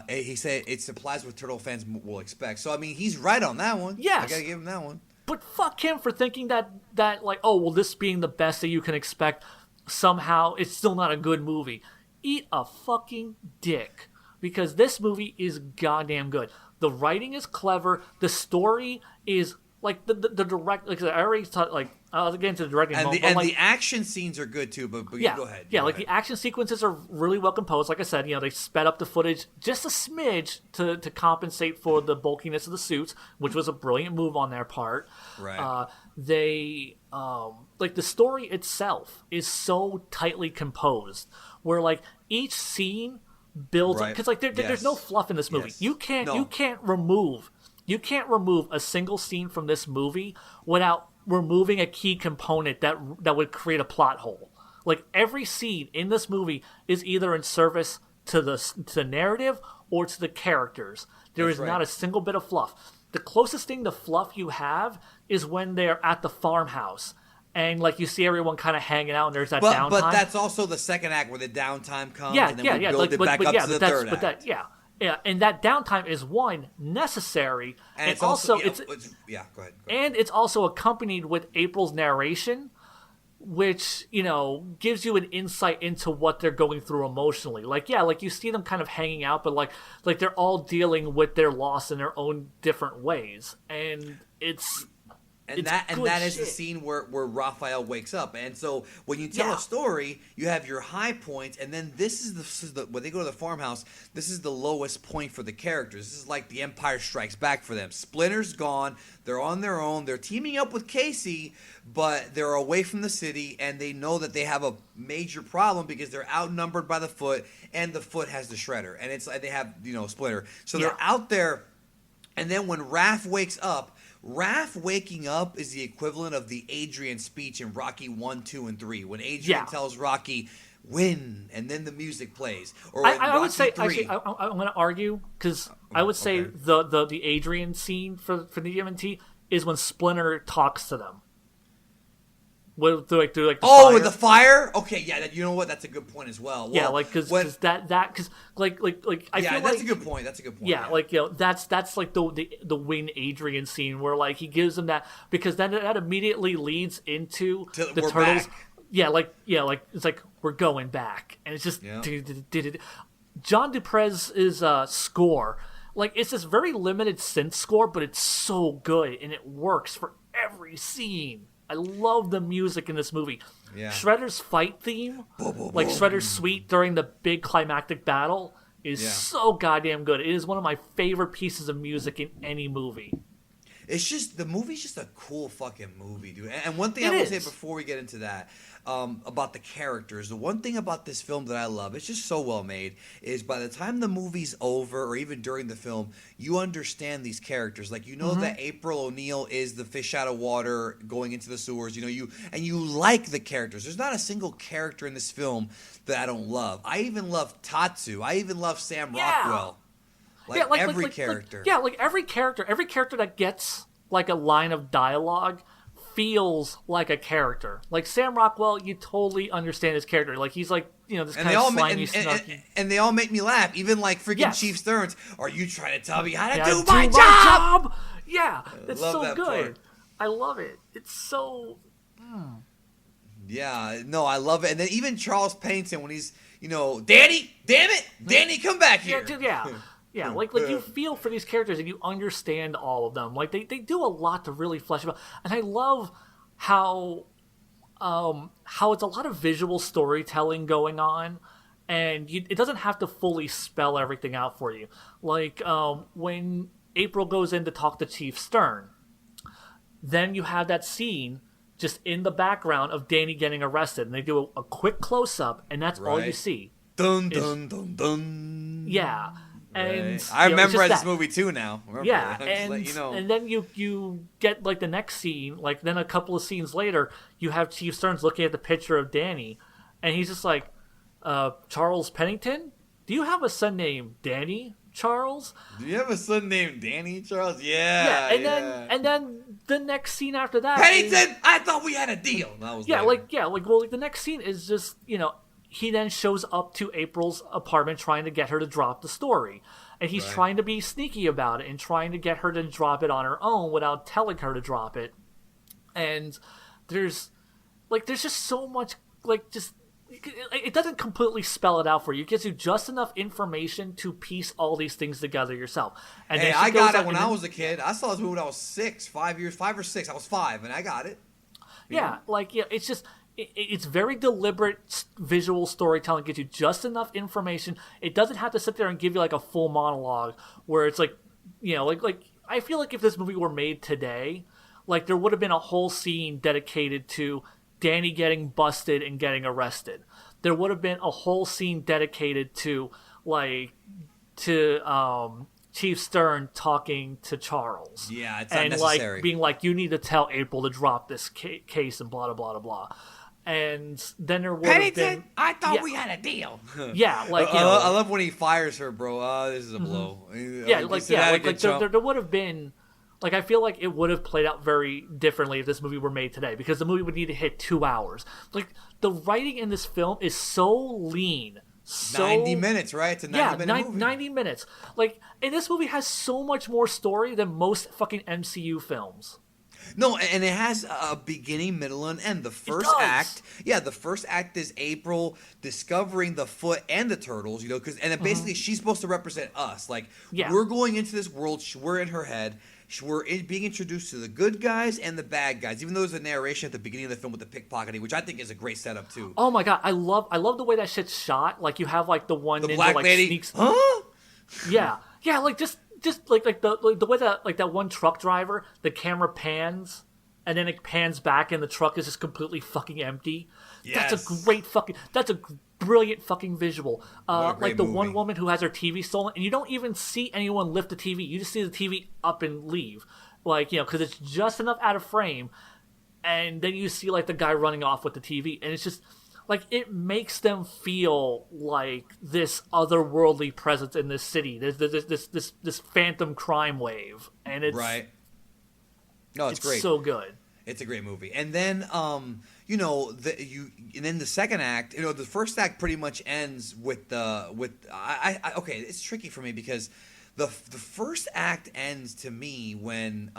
He said it supplies what Turtle fans will expect. So I mean, he's right on that one. Yes. I gotta give him that one. But fuck him for thinking that like, oh well, this being the best that you can expect, somehow it's still not a good movie. Eat a fucking dick. Because this movie is goddamn good. The writing is clever. The story is like the direct, like I already thought, like I'll get into the directing, the action scenes are good too. But yeah, go ahead. Yeah, like the action sequences are really well composed. Like I said, they sped up the footage just a smidge to compensate for the bulkiness of the suits, which was a brilliant move on their part. Right. They like the story itself is so tightly composed, where like each scene builds because like there's no fluff in this movie. Yes. You can't remove a single scene from this movie without removing a key component that would create a plot hole. Like every scene in this movie is either in service to the narrative or to the characters. There is not a single bit of fluff. The closest thing to fluff you have is when they're at the farmhouse and like you see everyone kind of hanging out and there's that downtime. But that's also the second act where the downtime comes and then we build it back up to the third act. Yeah, and that downtime is one necessary, and it's also go ahead. And it's also accompanied with April's narration, which gives you an insight into what they're going through emotionally. Like you see them kind of hanging out, but like they're all dealing with their loss in their own different ways, and that is the scene where Raphael wakes up. And so when you tell a story, you have your high points, and then this is the when they go to the farmhouse, this is the lowest point for the characters. This is like the Empire Strikes Back for them. Splinter's gone. They're on their own. They're teaming up with Casey, but they're away from the city, and they know that they have a major problem because they're outnumbered by the Foot, and the Foot has the Shredder. And it's like they have, Splinter. So they're out there, and then when Raph wakes up, Raph waking up is the equivalent of the Adrian speech in Rocky 1, 2, and 3. When Adrian tells Rocky, win, and then the music plays. Or I would say, actually, I'm going to argue, because I would say the Adrian scene for the TMNT is when Splinter talks to them. With the fire. With the fire? Okay, yeah, you know what? That's a good point as well. Because I feel that's a good point. That's a good point. Yeah, that's like the Win Adrian scene where like he gives them that, because then that immediately leads into the Turtles. Back. Yeah, it's like we're going back, and it's just John Duprez's score. Like it's this very limited synth score, but it's so good and it works for every scene. I love the music in this movie. Yeah. Shredder's fight theme, like Shredder's suite during the big climactic battle, is so goddamn good. It is one of my favorite pieces of music in any movie. It's just, the movie's just a cool fucking movie, dude. And one thing I will say before we get into that, about the characters, the one thing about this film that I love, it's just so well made, is by the time the movie's over, or even during the film, you understand these characters. Like, that April O'Neil is the fish out of water going into the sewers, you like the characters. There's not a single character in this film that I don't love. I even love Tatsu. I even love Sam Rockwell. Every character. Every character that gets like a line of dialogue feels like a character. Like Sam Rockwell, you totally understand his character. Like he's like, this kind of slimy, snarky. And they all make me laugh. Even like freaking Chief Stearns. Are you trying to tell me how to do my job? Yeah, it's so good. Part. I love it. It's so. Yeah, no, I love it. And then even Charles Pennington when he's, Danny, damn it, Danny, come back here. Yeah, like you feel for these characters and you understand all of them. Like they do a lot to really flesh them out, and I love how it's a lot of visual storytelling going on, and it doesn't have to fully spell everything out for you. Like when April goes in to talk to Chief Stern, then you have that scene just in the background of Danny getting arrested, and they do a quick close up, and that's all you see. Dun dun dun dun. Yeah. And I remember this movie too now. And then you get like the next scene, like then a couple of scenes later, you have Chief Stearns looking at the picture of Danny, and he's just like, Charles Pennington, do you have a son named Danny Charles? Do you have a son named Danny Charles? Yeah. And then the next scene after that, Pennington, I thought we had a deal. The next scene is just he then shows up to April's apartment trying to get her to drop the story. And he's trying to be sneaky about it and trying to get her to drop it on her own without telling her to drop it. And there's just so much, it doesn't completely spell it out for you. It gives you just enough information to piece all these things together yourself. And hey, I got it when I was a kid. I saw this movie when I was 6, 5 or 6. I was 5, and I got it. Yeah, it's just it's very deliberate visual storytelling. Gives you just enough information. It doesn't have to sit there and give you like a full monologue where it's like, like I feel like if this movie were made today, like there would have been a whole scene dedicated to Danny getting busted and getting arrested. There would have been a whole scene dedicated to Chief Stern talking to Charles. Yeah, it's and unnecessary. Like being like, you need to tell April to drop this case and blah blah blah blah. And then there would have been. I thought we had a deal. Yeah, like I love when he fires her, bro. Oh, this is a blow. Yeah, there would have been. Like, I feel like it would have played out very differently if this movie were made today, because the movie would need to hit 2 hours. Like, the writing in this film is so lean. 90 minutes, right? It's a 90-minute movie. 90 minutes. Like, and this movie has so much more story than most fucking MCU films. No, and it has a beginning, middle, and end. The first act is April discovering the Foot and the Turtles, because basically she's supposed to represent us. Like, we're going into this world, we're in her head. We're being introduced to the good guys and the bad guys, even though there's a narration at the beginning of the film with the pickpocketing, which I think is a great setup too. Oh my god, I love the way that shit's shot. Like, you have like the one the ninja black like lady. Sneaks. Huh? Yeah, like just like the way that like that one truck driver, the camera pans and then it pans back and the truck is just completely fucking empty. Yes. That's a brilliant fucking visual. Like the movie. one woman who has her TV stolen, and you don't even see anyone lift the TV. You just see the TV up and leave, like, because it's just enough out of frame, and then you see like the guy running off with the TV, and it's just like it makes them feel like this otherworldly presence in this city. There's this phantom crime wave, and it's right. No, it's great. So good. It's a great movie. And then, and then the second act, the first act pretty much ends with okay, it's tricky for me because the first act ends to me when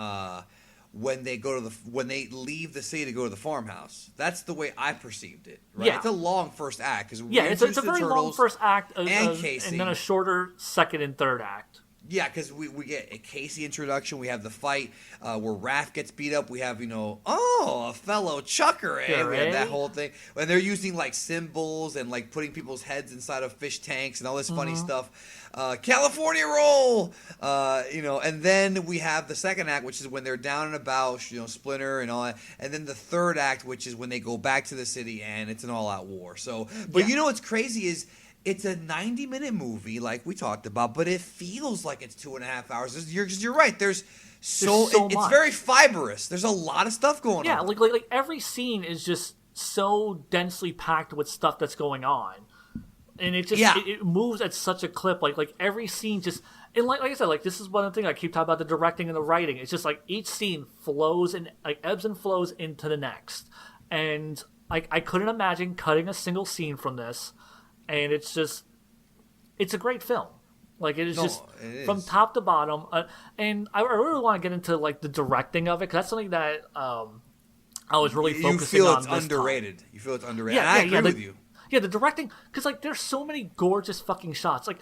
they leave the city to go to the farmhouse. That's the way I perceived it. Right? Yeah. It's a long first act because it's a very long first act and Casey, and then a shorter second and third act. Yeah, because we get a Casey introduction. We have the fight where Raph gets beat up. We have, a fellow chucker, eh? We have that whole thing. And they're using, like, symbols and, like, putting people's heads inside of fish tanks and all this funny stuff. California roll! And then we have the second act, which is when they're down and about, Splinter and all that. And then the third act, which is when they go back to the city and it's an all-out war. So, but what's crazy is it's a 90-minute movie, like we talked about, but it feels like it's 2.5 hours. You're right. It's very fibrous. There's a lot of stuff going on. Yeah, like every scene is just so densely packed with stuff that's going on, and it just it moves at such a clip. Like every scene just, and like I said, like this is one of the things I keep talking about, the directing and the writing. It's just like each scene flows and like ebbs and flows into the next, and I couldn't imagine cutting a single scene from this. And it's a great film. Like, it is from top to bottom. And I really want to get into, like, the directing of it, because that's something that I was really focusing on. You feel it's underrated. You feel it's underrated. Yeah, I agree with you. Yeah, the directing, because, like, there's so many gorgeous fucking shots. Like,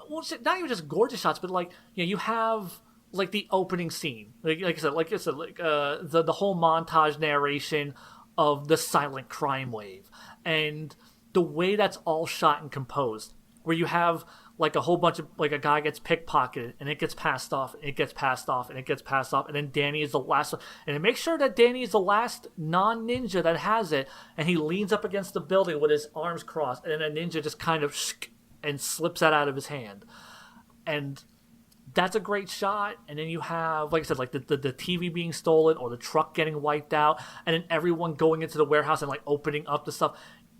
not even just gorgeous shots, but, like, you have, like, the opening scene. Like I said, the whole montage narration of the silent crime wave. And the way that's all shot and composed, where you have like a whole bunch of, like, a guy gets pickpocketed and it gets passed off and it gets passed off and it gets passed off, and then Danny is the last one, and it makes sure that Danny is the last non-ninja that has it, and he leans up against the building with his arms crossed, and then a ninja just kind of and slips that out of his hand, and that's a great shot. And then you have, like I said, like the TV being stolen or the truck getting wiped out, and then everyone going into the warehouse and like opening up the stuff.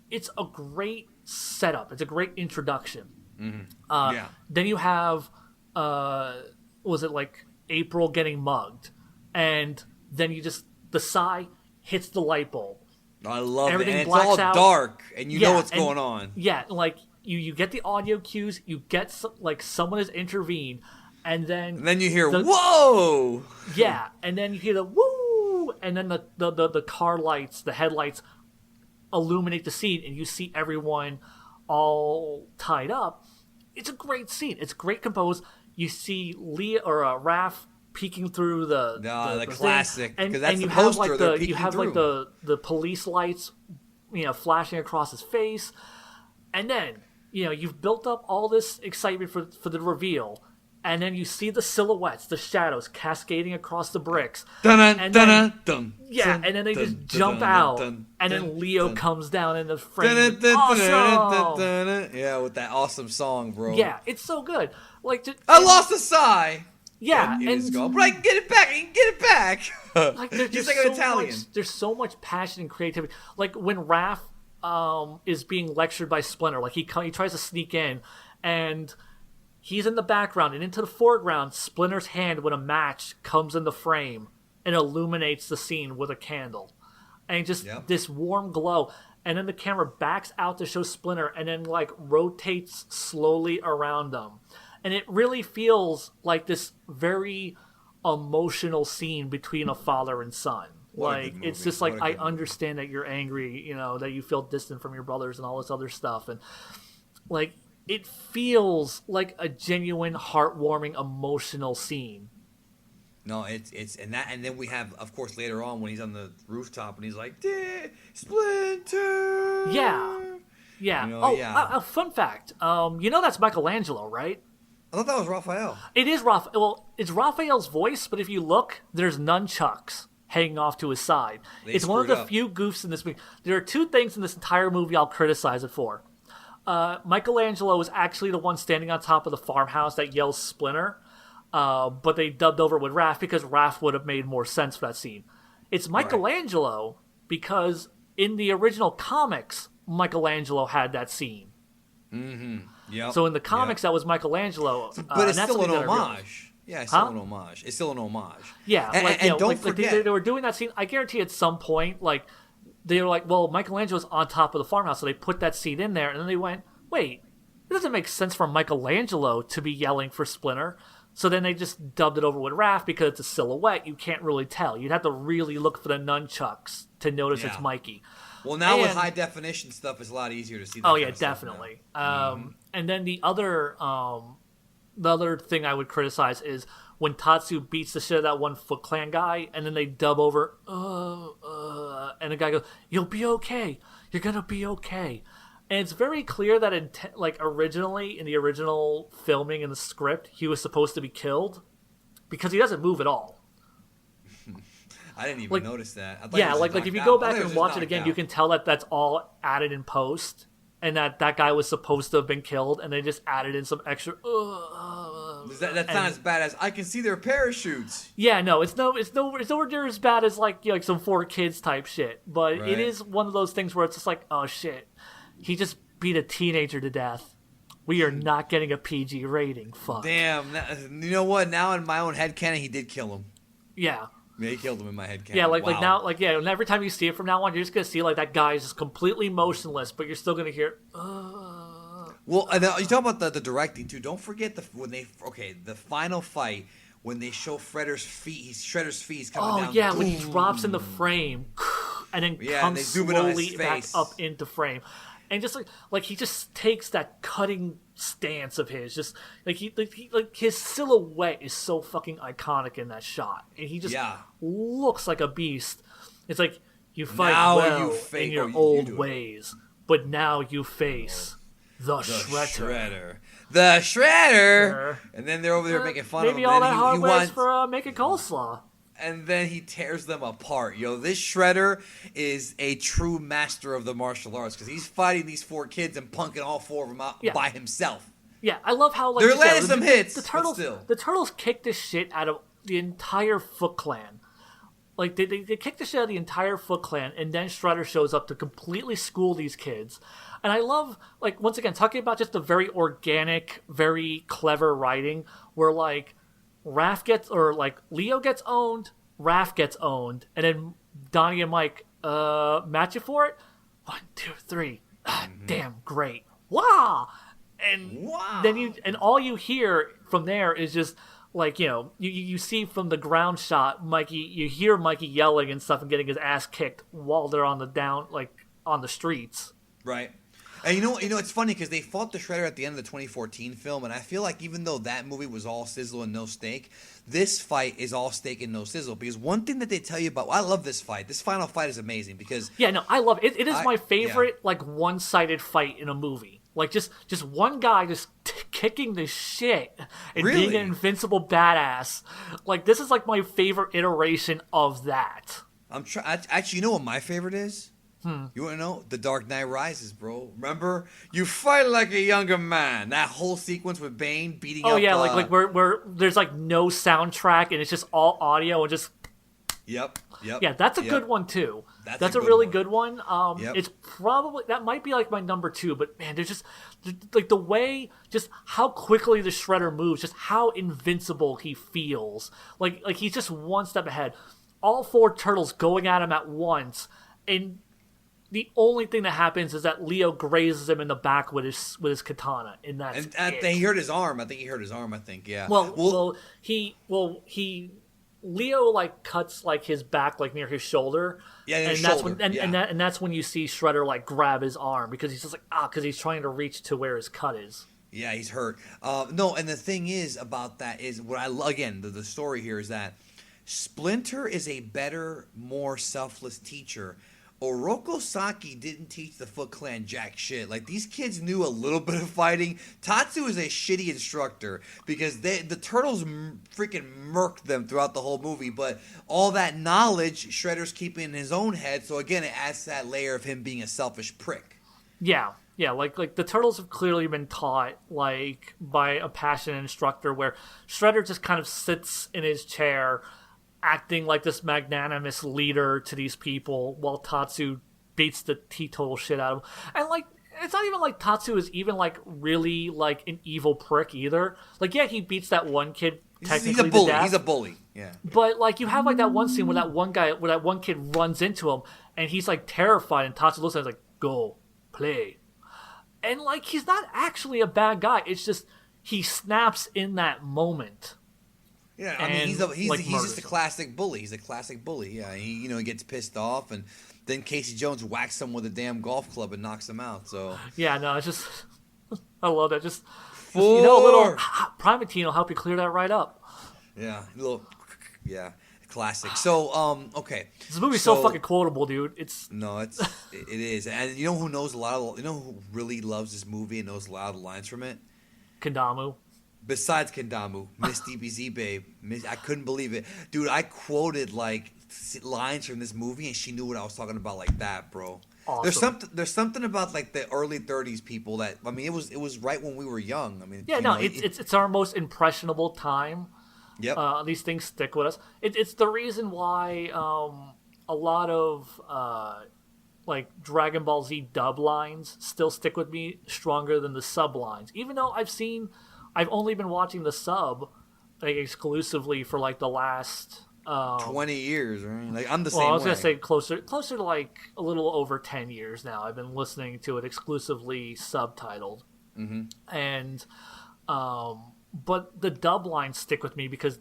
It's a great setup. It's a great introduction. Mm-hmm. Then you have, was it like April getting mugged? And then the Psy hits the light bulb. I love Everything it. And blacks it's all out. dark, and you know what's going on. Yeah, like you get the audio cues, you get like someone has intervened, and then you hear whoa. Yeah, and then you hear the woo, and then the car lights, the headlights illuminate the scene and you see everyone all tied up. It's a great scene. It's great composed. You see Leah or Raph peeking through the classic, because that's you the have poster. like They're the peeking you have through. like the police lights, flashing across his face, and then you've built up all this excitement for the reveal, and then you see the silhouettes, the shadows cascading across the bricks, and then they just jump out, and then Leo comes down in the frame. Awesome! Yeah, with that awesome song, bro. Yeah, it's so good. I lost a sigh. Yeah, and get it back. Like he's like an Italian. There's so much passion and creativity. Like when Raph is being lectured by Splinter, like he tries to sneak in, and he's in the background, and into the foreground, Splinter's hand with a match comes in the frame and illuminates the scene with a candle, and just this warm glow. And then the camera backs out to show Splinter, and then like rotates slowly around them. And it really feels like this very emotional scene between a father and son. Like, it's just like, I understand that you're angry, that you feel distant from your brothers and all this other stuff. And like, it feels like a genuine, heartwarming, emotional scene. No, it's and then we have, of course, later on when he's on the rooftop and he's like, Splinter. Yeah. Fun fact. That's Michelangelo, right? I thought that was Raphael. It is Raphael. Well, it's Raphael's voice, but if you look, there's nunchucks hanging off to his side. It's one of the few goofs in this movie. There are two things in this entire movie I'll criticize it for. Michelangelo is actually the one standing on top of the farmhouse that yells Splinter, but they dubbed over with Raph because Raph would have made more sense for that scene. It's Michelangelo because in the original comics, Michelangelo had that scene. Mm-hmm. Yep. So in the comics, that was Michelangelo. But it's still an homage. Yeah, it's still an homage. It's still an homage. Yeah, and don't forget. They were doing that scene. I guarantee at some point, they were like, well, Michelangelo's on top of the farmhouse, so they put that scene in there, and then they went, wait, it doesn't make sense for Michelangelo to be yelling for Splinter. So then they just dubbed it over with Raph because it's a silhouette. You can't really tell. You'd have to really look for the nunchucks to notice it's Mikey. Well, now with high definition stuff, it's a lot easier to see that. Oh yeah, definitely. And then the other thing I would criticize is when Tatsu beats the shit out of that one Foot Clan guy, and then they dub over, and the guy goes, "You'll be okay. You're gonna be okay." And it's very clear that originally in the original filming in the script, he was supposed to be killed because he doesn't move at all. I didn't even notice that. If you go back and watch it again, you can tell that that's all added in post, and that guy was supposed to have been killed, and they just added in some extra. That's not as bad as I can see their parachutes. Yeah, no, it's nowhere near as bad as like some 4Kids type shit. But it is one of those things where it's just like, oh shit, he just beat a teenager to death. We are not getting a PG rating. Fuck. Damn. You know what? Now in my own headcanon, he did kill him. Yeah. Yeah, he killed him in my head. Yeah, and every time you see it from now on, you're just gonna see like that guy is just completely motionless, but you're still gonna hear. Well, and you talk about the directing too. Don't forget the final fight when they show Shredder's feet. He's coming down. Oh yeah, when he drops in the frame, and then comes slowly back up into frame, and just like he just takes that cutting stance of his, just like his silhouette is so fucking iconic in that shot, and he just looks like a beast. It's like you fight in your old ways, but now you face the Shredder. The Shredder, and then they're over there making fun of him. Maybe all that hardware is for making coleslaw. And then he tears them apart. This Shredder is a true master of the martial arts because he's fighting these 4 kids and punking all 4 of them out by himself. Yeah, I love how they're landing some hits. The Turtles kick the shit out of the entire Foot Clan. Like they kick the shit out of the entire Foot Clan, and then Shredder shows up to completely school these kids. And I love, once again, talking about just the very organic, very clever writing, where Leo gets owned, Raph gets owned, and then Donnie and Mike match you for it. 1, 2, 3. Damn great. Wow. And then all you hear from there is just you see from the ground shot you hear Mikey yelling and stuff and getting his ass kicked while they're on the down on the streets. Right. And you know, it's funny because they fought the Shredder at the end of the 2014 film, and I feel like even though that movie was all sizzle and no steak, this fight is all steak and no sizzle. Because one thing that they tell you about, I love this fight. This final fight is amazing because I love it. It is my favorite like one-sided fight in a movie. Like just one guy just kicking the shit and being an invincible badass. Like this is like my favorite iteration of that. Actually, you know what my favorite is? You want to know? The Dark Knight Rises, bro. Remember? You fight like a younger man. That whole sequence with Bane beating up... Oh, yeah, like where there's, like, no soundtrack, and it's just all audio and just... Yep. Yeah, that's a good one, too. That's a really good one. It's probably... That might be, like, my number 2, but, man, there's just... Like, the way... Just how quickly the Shredder moves, just how invincible he feels. Like he's just one step ahead. All 4 turtles going at him at once, and... The only thing that happens is that Leo grazes him in the back with his katana, and that's it. He hurt his arm. I think he hurt his arm. Yeah. Leo like cuts like his back like near his shoulder. Yeah, and his that's shoulder. and that's when you see Shredder like grab his arm because he's just like because he's trying to reach to where his cut is. Yeah, he's hurt. No, and the thing is about that is what the story here is that Splinter is a better, more selfless teacher. Oroku Saki didn't teach the Foot Clan jack shit. Like, these kids knew a little bit of fighting. Tatsu is a shitty instructor because the turtles freaking murked them throughout the whole movie. But all that knowledge, Shredder's keeping in his own head. So, again, it adds to that layer of him being a selfish prick. Yeah, like the turtles have clearly been taught, like, by a passionate instructor where Shredder just kind of sits in his chair acting like this magnanimous leader to these people while Tatsu beats the teetotal shit out of him. And, like, it's not even like Tatsu is even, like, really, like, an evil prick either. Like, yeah, he beats that one kid technically He's a bully. to death. He's a bully, yeah. But, like, you have, like, that one scene where that one kid runs into him, and he's, like, terrified, and Tatsu looks at him and is like, go, play. And, like, he's not actually a bad guy. It's just he snaps in that moment. Yeah, I mean, he's just a classic bully. He's a classic bully. Yeah, he gets pissed off, and then Casey Jones whacks him with a damn golf club and knocks him out. So yeah, no, it's just I love that. Just a 4. little Primatine will help you clear that right up. Yeah, classic. So okay, this movie's so fucking quotable, dude. It is, and you know who knows who really loves this movie and knows a lot of the lines from it? Kandamu. Besides Kendamu, Miss DBZ Babe. I couldn't believe it. Dude, I quoted, like, lines from this movie, and she knew what I was talking about like that, bro. Awesome. There's something about, like, the early 30s people that, I mean, it was right when we were young. I mean, yeah, it's our most impressionable time. Yep. These things stick with us. It's the reason why a lot of, like, Dragon Ball Z dub lines still stick with me stronger than the sub lines. Even though I've only been watching the sub, like, exclusively for, like, the last 20 years, right? Like, I'm the same way. I was gonna say closer to, like, a little over 10 years now. I've been listening to it exclusively subtitled, and but the dub lines stick with me because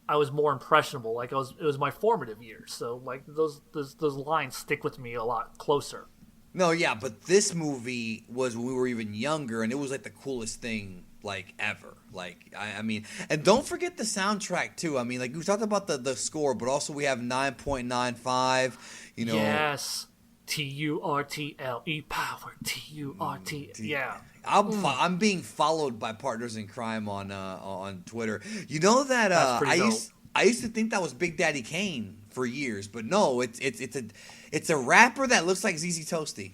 I was more impressionable. Like, it was my formative years, so, like, those lines stick with me a lot closer. No, yeah, but this movie was when we were even younger, and it was, like, the coolest thing, like, ever. Like, I mean, and don't forget the soundtrack, too. I mean, like, we talked about the score, but also we have 9.95, Yes. TURTLE power. TURT. Yeah. I'm being followed by partners in crime on Twitter. You know that I used to think that was Big Daddy Kane for years, but no, it's a rapper that looks like ZZ Toasty.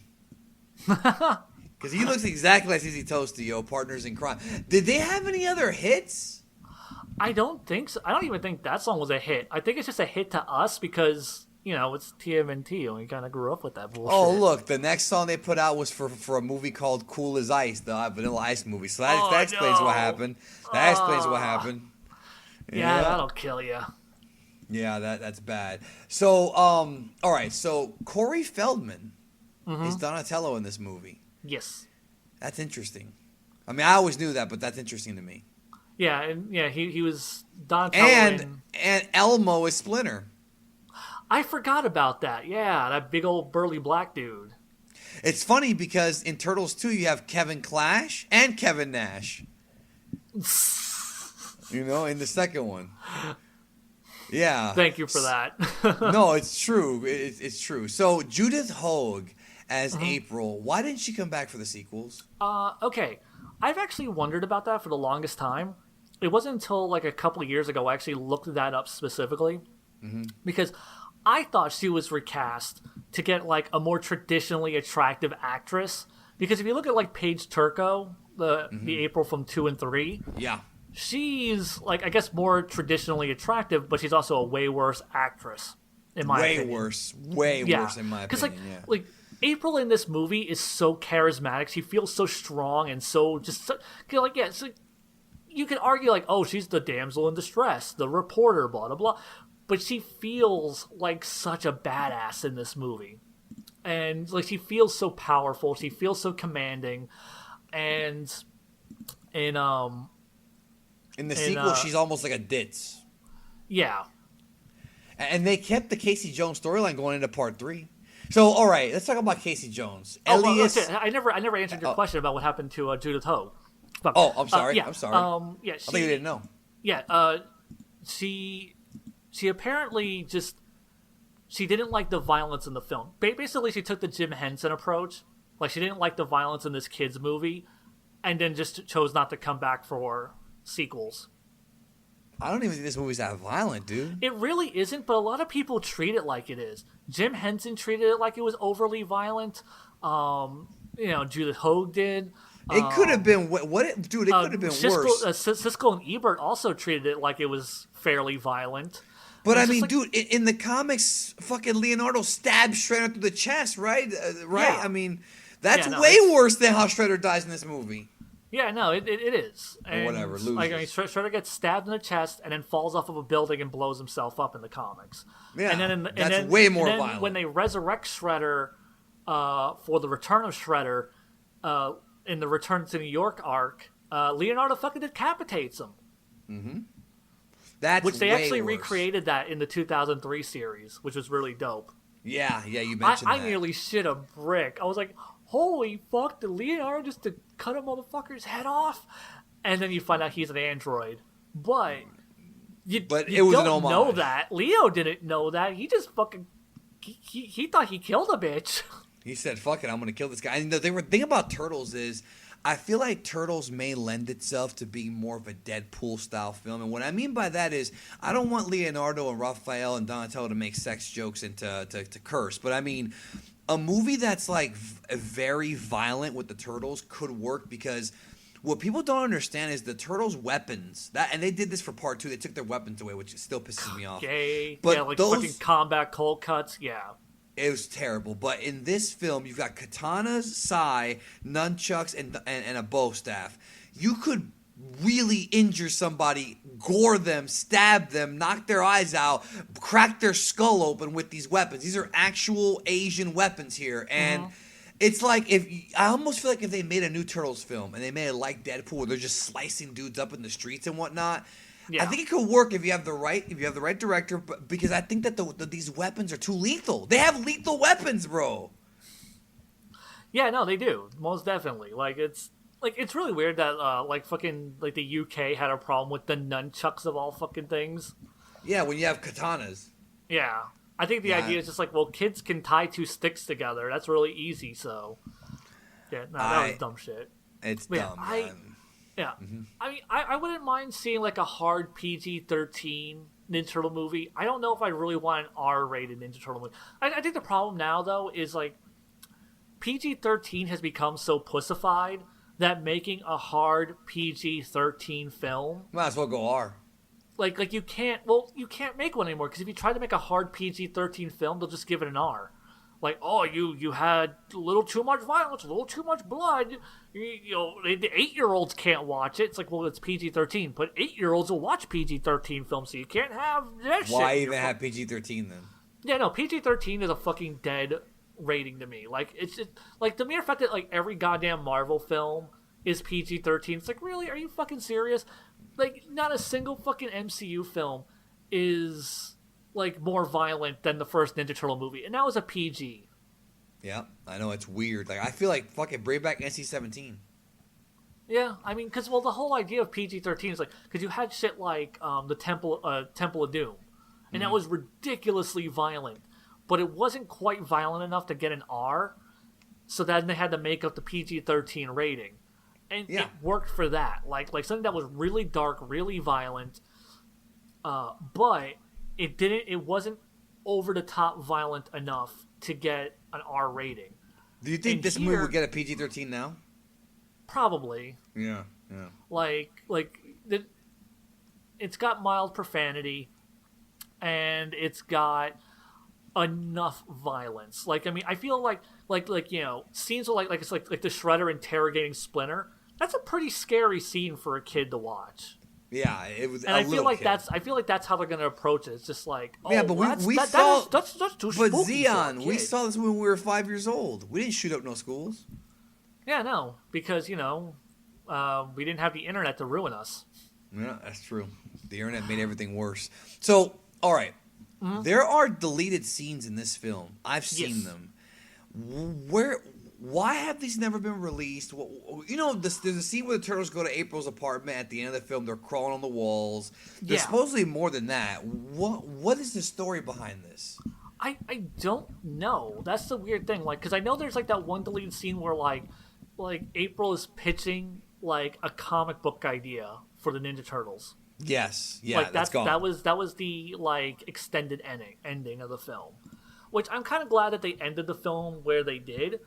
Because he looks exactly like ZZ Toasty, yo, partners in crime. Did they have any other hits? I don't think so. I don't even think that song was a hit. I think it's just a hit to us because, it's TMNT, and we kind of grew up with that bullshit. Oh, look, the next song they put out was for a movie called Cool as Ice, the Vanilla Ice movie. So that explains what happened. That explains what happened. Yeah, that'll kill you. Yeah, that's bad. So, all right, so Corey Feldman is Donatello in this movie. Yes. That's interesting. I mean, I always knew that, but that's interesting to me. Yeah, and he was Donatello. And Elmo is Splinter. I forgot about that. Yeah, that big old burly black dude. It's funny because in Turtles 2 you have Kevin Clash and Kevin Nash. In the second one. Yeah. Thank you for that. No, it's true. It's true. So Judith Hoag as April. Why didn't she come back for the sequels? Okay. I've actually wondered about that for the longest time. It wasn't until like a couple of years ago I actually looked that up specifically. Because I thought she was recast to get like a more traditionally attractive actress. Because if you look at like Paige Turco, the April from 2 and 3, yeah, she's like I guess more traditionally attractive, but she's also a way worse actress in my opinion. Way worse in my opinion. Because like April in this movie is so charismatic. She feels so strong and so so you can argue like, oh, she's the damsel in distress, the reporter, blah blah blah. But she feels like such a badass in this movie. And like she feels so powerful, she feels so commanding. And in the sequel she's almost like a ditz. Yeah. And they kept the Casey Jones storyline going into part 3. So all right, let's talk about Casey Jones. Elias... I never answered your question about what happened to Judith Hoag. I'm sorry. I'm sorry. I thought you didn't know. Yeah, she apparently she didn't like the violence in the film. Basically, she took the Jim Henson approach. Like, she didn't like the violence in this kid's movie, and then just chose not to come back for sequels. I don't even think this movie's that violent, dude. It really isn't, but a lot of people treat it like it is. Jim Henson treated it like it was overly violent. Judith Hoag did. It could have been dude. It could have been worse. Siskel and Ebert also treated it like it was fairly violent. But I mean, dude, in the comics, fucking Leonardo stabbed Shredder through the chest, right? Right? Yeah. I mean, that's way worse than how Shredder dies in this movie. Yeah, no, it is. And whatever, loses. Like, I mean, Shredder gets stabbed in the chest and then falls off of a building and blows himself up in the comics. Yeah, that's way more violent. When they resurrect Shredder for the Return of Shredder in the Return to New York arc, Leonardo fucking decapitates him. Mm-hmm. Which they actually recreated that in the 2003 series, which was really dope. Yeah, you mentioned that. I nearly shit a brick. I was like, holy fuck, did Leonardo just to cut a motherfucker's head off? And then you find out he's an android. But you was don't an homage. know that. Leo didn't know that. He just fucking... He thought he killed a bitch. He said, fuck it, I'm going to kill this guy. And the thing about Turtles is... I feel like Turtles may lend itself to being more of a Deadpool-style film. And what I mean by that is I don't want Leonardo and Raphael and Donatello to make sex jokes and to curse. But I mean, a movie that's like very violent with the Turtles could work because what people don't understand is the Turtles' weapons. And they did this for part 2. They took their weapons away, which still pisses me off. But yeah, like fucking combat cold cuts, yeah. It was terrible. But in this film, you've got katanas, sai, nunchucks, and a bow staff. You could really injure somebody, gore them, stab them, knock their eyes out, crack their skull open with these weapons. These are actual Asian weapons here. And it's like I almost feel like if they made a new Turtles film and they made it like Deadpool where they're just slicing dudes up in the streets and whatnot. Yeah. I think it could work if you have the right director, because I think that these weapons are too lethal. They have lethal weapons, bro. Yeah, no, they do, most definitely. It's really weird that the UK had a problem with the nunchucks of all fucking things. Yeah, when you have katanas. Yeah, I think the idea is just like, well, kids can tie 2 sticks together. That's really easy. So, yeah, no, that was dumb shit. It's dumb. Yeah, I mean, I wouldn't mind seeing like a hard PG-13 Ninja Turtle movie. I don't know if I really want an R-rated Ninja Turtle movie. I think the problem now, though, is like PG-13 has become so pussified that making a hard PG-13 film... Might as well go R. Like you can't make one anymore, because if you try to make a hard PG-13 film, they'll just give it an R. Like, oh, you had a little too much violence, a little too much blood. The 8-year-olds can't watch it. It's like, well, it's PG-13, but 8-year-olds will watch PG-13 films, so you can't have that shit. Why even have PG-13 then? Yeah, no, PG-13 is a fucking dead rating to me. Like, it's just, like, the mere fact that, like, every goddamn Marvel film is PG-13, it's like, really? Are you fucking serious? Like, not a single fucking MCU film is... like more violent than the first Ninja Turtle movie, and that was a PG. Yeah, I know, it's weird. Like, I feel like fucking bring back NC-17. Yeah, I mean, because the whole idea of PG-13 is like because you had shit like the Temple of Doom, and that was ridiculously violent, but it wasn't quite violent enough to get an R, so then they had to make up the PG-13 rating, and it worked for that. Like something that was really dark, really violent, but it wasn't over the top violent enough to get an R rating. Do you think this movie would get a PG-13 now? Probably. Yeah. It's got mild profanity, and it's got enough violence. Like, I mean, I feel like scenes like it's like the Shredder interrogating Splinter. That's a pretty scary scene for a kid to watch. Yeah, it was. And I feel like that's how they're gonna approach it. It's just like, but we saw. That's too spooky. But Xeon, we saw this when we were 5 years old. We didn't shoot up no schools. Yeah, no, because we didn't have the internet to ruin us. Yeah, that's true. The internet made everything worse. So, all right, there are deleted scenes in this film. I've seen them. Why have these never been released? There's a scene where the turtles go to April's apartment at the end of the film. They're crawling on the walls. There's supposedly more than that. What is the story behind this? I don't know. That's the weird thing. Like, because I know there's like that one deleted scene where like April is pitching like a comic book idea for the Ninja Turtles. Yes, yeah, like that's gone. That was the like extended ending of the film, which I'm kind of glad that they ended the film where they did.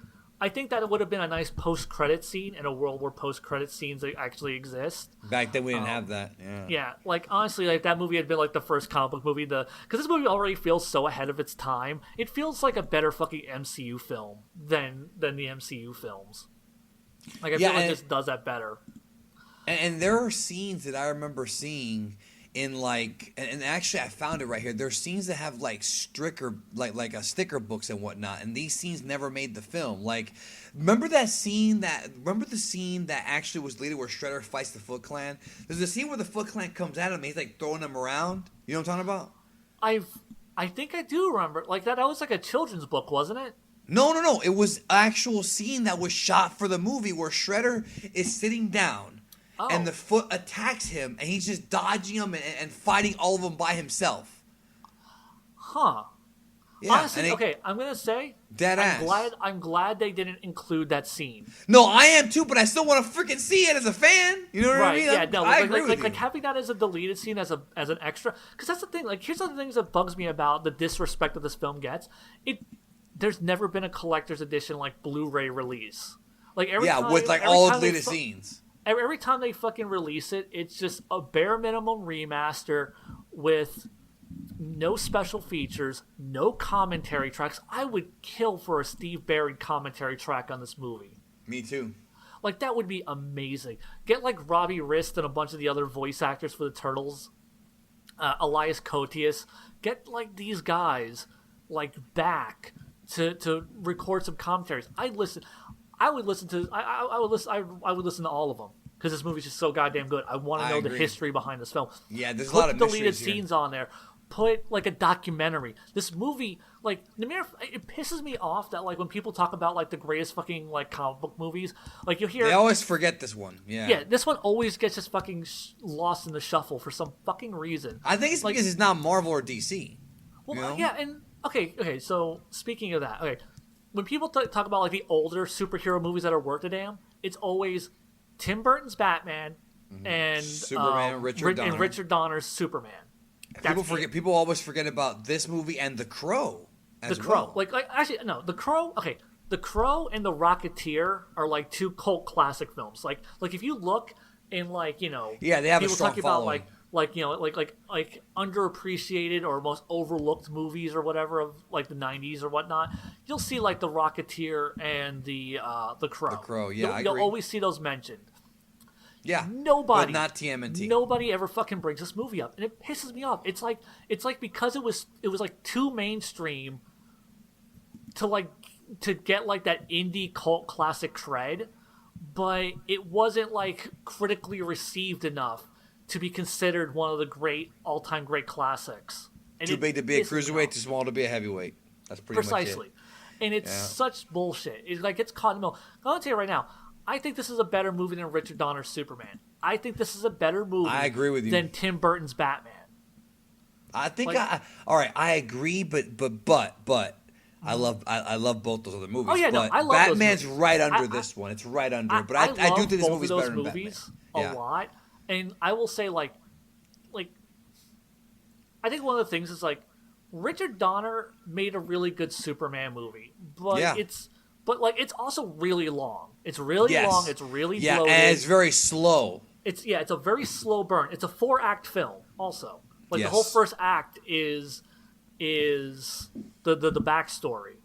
I think that it would have been a nice post-credit scene in a world where post-credit scenes actually exist. Back then we didn't have that. Yeah, like honestly, like that movie had been like the first comic book movie. Because this movie already feels so ahead of its time. It feels like a better fucking MCU film than the MCU films. Like I feel like this does that better. And there are scenes that I remember seeing in like, and actually I found it right here. There's scenes that have like sticker books and whatnot, and these scenes never made the film. Like, remember the scene that actually was deleted where Shredder fights the Foot Clan? There's a scene where the Foot Clan comes at him and he's like throwing them around. You know what I'm talking about? I think I do remember. Like that was like a children's book, wasn't it? No. It was an actual scene that was shot for the movie where Shredder is sitting down. And the Foot attacks him, and he's just dodging them and fighting all of them by himself. Huh. Yeah, honestly, okay, I'm gonna say dead ass. I'm glad they didn't include that scene. No, I am too, but I still want to freaking see it as a fan. You know what I mean? Yeah, no, I agree with you. Like having that as a deleted scene as an extra, because that's the thing. Like, here's one of the things that bugs me about the disrespect that this film gets. There's never been a collector's edition like Blu-ray release. Like with like all deleted scenes. Every time they fucking release it, it's just a bare minimum remaster with no special features, no commentary tracks. I would kill for a Steve Barry commentary track on this movie. Me too. Like, that would be amazing. Get, like, Robbie Rist and a bunch of the other voice actors for the Turtles. Elias Koteas. Get, like, these guys, like, back to record some commentaries. I would listen to all of them because this movie's just so goddamn good. I want to know the history behind this film. Yeah, there's a lot of deleted scenes on there. Put like a documentary. This movie, like it pisses me off that like when people talk about like the greatest fucking like comic book movies, like you'll hear they always forget this one. Yeah, this one always gets just fucking lost in the shuffle for some fucking reason. I think it's like, because it's not Marvel or DC. Well, you know? Yeah, and okay. So speaking of that, when people talk about like the older superhero movies that are worth a damn, it's always Tim Burton's Batman and Superman, Richard Donner's Superman. People always forget about this movie and The Crow. The Crow, actually no, The Crow. Okay, The Crow and The Rocketeer are like two cult classic films. Like if you look in like they have people talking about like underappreciated or most overlooked movies or whatever of like the 90s or whatnot, you'll see like The Rocketeer and the Crow. The Crow, yeah, you'll always see those mentioned. Yeah, nobody, but not TMNT. Nobody ever fucking brings this movie up, and it pisses me off. It's like because it was like too mainstream to get like that indie cult classic cred, but it wasn't like critically received enough to be considered one of the all-time great classics. And too big to be a cruiserweight, too small to be a heavyweight. That's pretty much it. Precisely. And it's such bullshit. It's like it's caught in the middle. I'm going to tell you right now, I think this is a better movie than Richard Donner's Superman. I think this is a better movie I agree with you. than Tim Burton's Batman. I think all right, I agree, but I love both those other movies. Oh yeah, but I love Batman's those movies. right under this one. It's right under it. But I do think this movie's better than Batman. A lot. And I will say like I think one of the things is like Richard Donner made a really good Superman movie, but it's also really long. It's really long. It's really bloated. And it's very slow. It's a very slow burn. It's a 4-act film. Also, the whole first act is the backstory,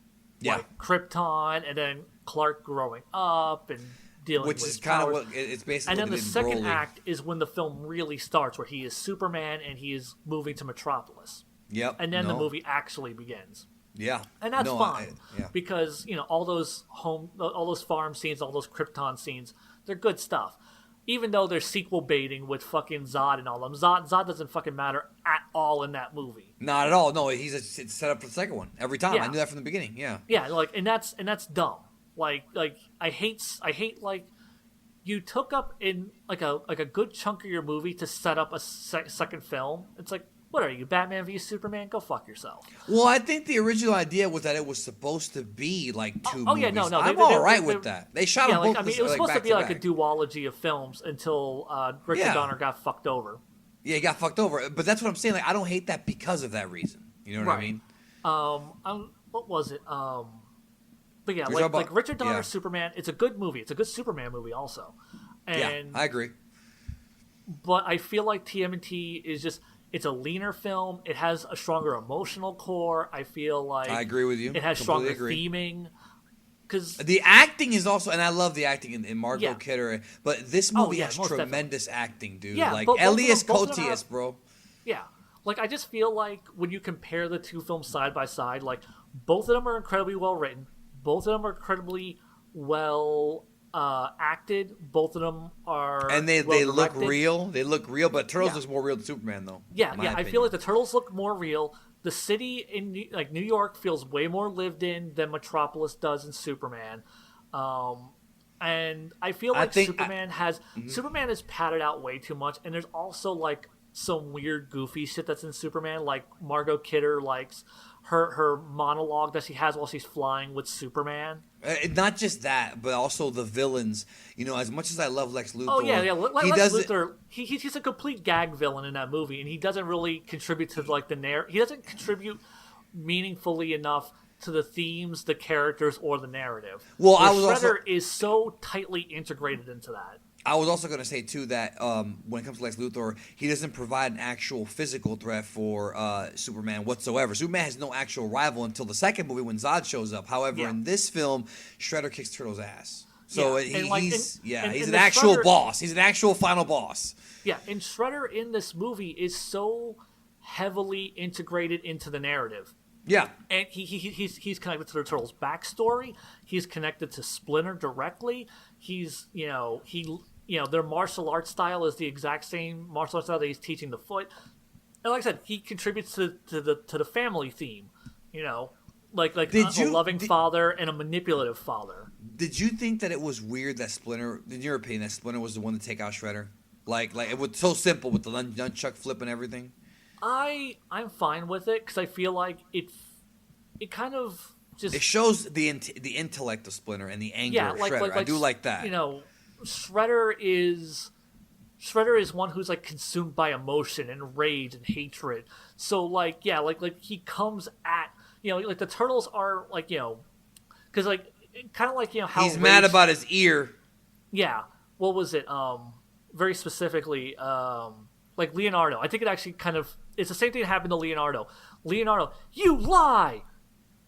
like Krypton, and then Clark growing up and dealing with is kind of what it's basically. And then the second act is when the film really starts, where he is Superman and he is moving to Metropolis. Yep. And then the movie actually begins. Yeah. And that's fine because all those farm scenes, all those Krypton scenes, they're good stuff. Even though they're sequel baiting with fucking Zod and all them, Zod doesn't fucking matter at all in that movie. Not at all. No, it's set up for the second one every time. I knew that from the beginning. Yeah. Yeah, and that's dumb. Like I hate like you took up in like a good chunk of your movie to set up a second film. It's like, what are you, Batman v Superman? Go fuck yourself. Well, I think the original idea was that it was supposed to be like two movies. Yeah, no. I'm all right with that. They shot them both. It was supposed to be like a duology of films until Richard Donner got fucked over. Yeah, he got fucked over. But that's what I'm saying. Like, I don't hate that because of that reason. You know what I mean? What was it? But yeah, like Richard Donner's Superman. It's a good movie. It's a good Superman movie also. And, I agree. But I feel like TMNT is just. It's a leaner film. It has a stronger emotional core. I feel like I agree with you. It has stronger theming. Because the acting is also, and I love the acting in Margot Kidder. But this movie has tremendous acting, dude. Yeah, like Elias Koteas, bro. Yeah, like I just feel like when you compare the two films side by side, like both of them are incredibly well written. Both of them are incredibly well acted. Both of them are, and they look real. They look real, but Turtles looks more real than Superman, though. Yeah. I feel like the Turtles look more real. The city in New York feels way more lived in than Metropolis does in Superman. And I feel like Superman is padded out way too much. And there's also like some weird goofy shit that's in Superman, like Margot Kidder likes her monologue that she has while she's flying with Superman. Not just that, but also the villains. You know, as much as I love Lex Luthor, Lex Luthor, he's a complete gag villain in that movie, and he doesn't really contribute to like the narrative. He doesn't contribute meaningfully enough to the themes, the characters, or the narrative. Well, Shredder is so tightly integrated into that. I was also going to say, too, that when it comes to Lex Luthor, he doesn't provide an actual physical threat for Superman whatsoever. Superman has no actual rival until the second movie when Zod shows up. However, in this film, Shredder kicks Turtle's ass. So he's an actual boss. He's an actual final boss. Yeah, and Shredder in this movie is so heavily integrated into the narrative. Yeah, and he's connected to the Turtles' backstory. He's connected to Splinter directly. He's their martial arts style is the exact same martial arts style that he's teaching the Foot. And like I said, he contributes to the family theme. You know, like a loving father and a manipulative father. Did you think that it was weird that Splinter, in your opinion, that Splinter was the one to take out Shredder? Like it was so simple with the nunchuck flip and everything. I'm fine with it because I feel like it kind of just it shows the intellect of Splinter and the anger of Shredder. I do like that. You know, Shredder is one who's like consumed by emotion and rage and hatred. So like he comes at like the Turtles are like because like kind of like how he's mad about his ear. Yeah. What was it? Very specifically, like Leonardo. I think it actually it's the same thing that happened to Leonardo. Leonardo, you lie!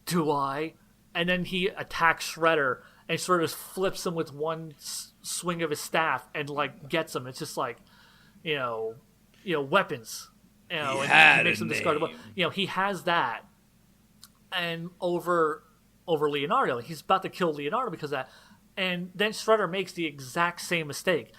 Do I? And then he attacks Shredder and sort of flips him with one swing of his staff and like gets him. It's just like, weapons. And he makes him discard it. He has that. And over Leonardo, he's about to kill Leonardo because of that. And then Shredder makes the exact same mistake.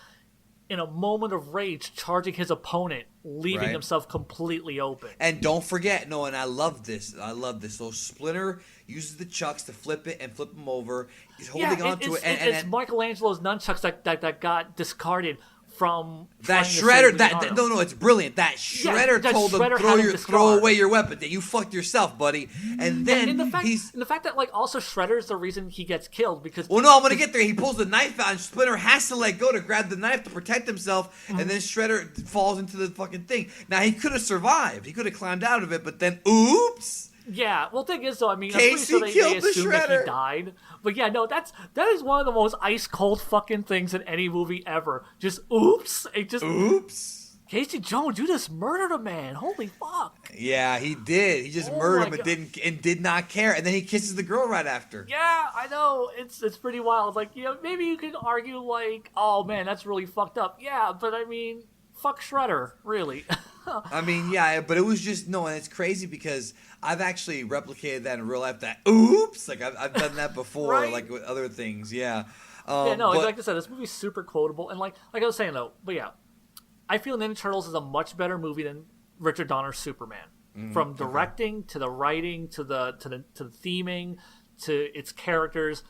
in a moment of rage, charging his opponent, leaving himself completely open. And don't forget, and I love this. So Splinter uses the chucks to flip it and flip him over. He's holding on to it. And it's Michelangelo's nunchucks that got discarded from that Shredder. No, it's brilliant. That Shredder told him throw away your weapon. That you fucked yourself, buddy. And then the fact that like also Shredder's the reason he gets killed because. Well, no, I'm gonna get there. He pulls the knife out, and Splinter has to let go to grab the knife to protect himself, and then Shredder falls into the fucking thing. Now he could have survived. He could have climbed out of it, but then oops. Yeah, well, the thing is, though, I mean, Casey I'm pretty sure they assume that Shredder. he died. But yeah, no, that is one of the most ice-cold fucking things in any movie ever. Just oops. Oops. Casey Jones, you just murdered a man. Holy fuck. Yeah, he did. He just murdered him and did not care. And then he kisses the girl right after. Yeah, I know. It's pretty wild. Like, maybe you could argue, like, oh, man, that's really fucked up. Yeah, but I mean, fuck Shredder, really. I mean, yeah, but it was just, and it's crazy because I've actually replicated that in real life, that oops, like I've done that before, right? Like with other things, yeah. Like I said, this movie's super quotable, and like I was saying though, but yeah, I feel Ninja Turtles is a much better movie than Richard Donner's Superman. From directing to the writing to the theming to its characters.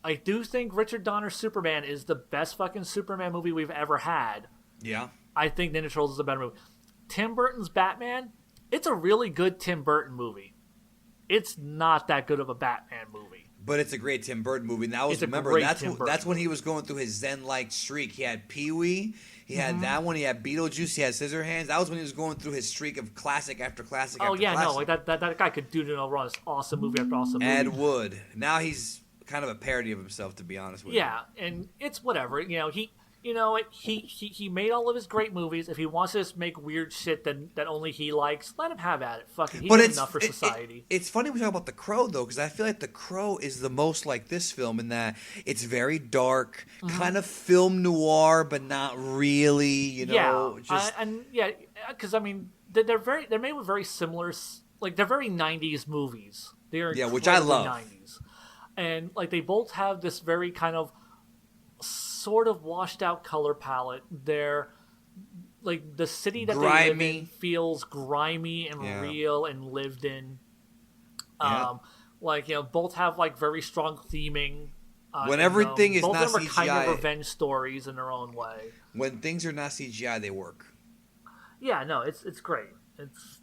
I do think Richard Donner's Superman is the best fucking Superman movie we've ever had. Yeah. I think Ninja Turtles is a better movie. Tim Burton's Batman, it's a really good Tim Burton movie. It's not that good of a Batman movie. But it's a great Tim Burton movie. And that's when he was going through his Zen-like streak. He had Pee-wee. He had that one. He had Beetlejuice. He had Scissorhands. That was when he was going through his streak of classic after classic after classic. No, like that guy could do no wrong. It's awesome movie after awesome movie. Ed Wood. Now he's kind of a parody of himself, to be honest with you. Yeah, and it's whatever. He made all of his great movies. If he wants to just make weird shit that only he likes, let him have at it. Fucking, he did enough for society. It's funny we talk about The Crow, though, because I feel like The Crow is the most like this film in that it's very dark, kind of film noir, but not really, because I mean, they're made with very similar, like they're very 90s movies. They're which I love. 90s. And like they both have this very kind of sort of washed out color palette. They're like the city that they live in feels grimy and real and lived in. Both have like very strong theming. When everything is both not of them CGI, are kind of revenge stories in their own way. When things are not CGI, they work. Yeah, no, it's great. It's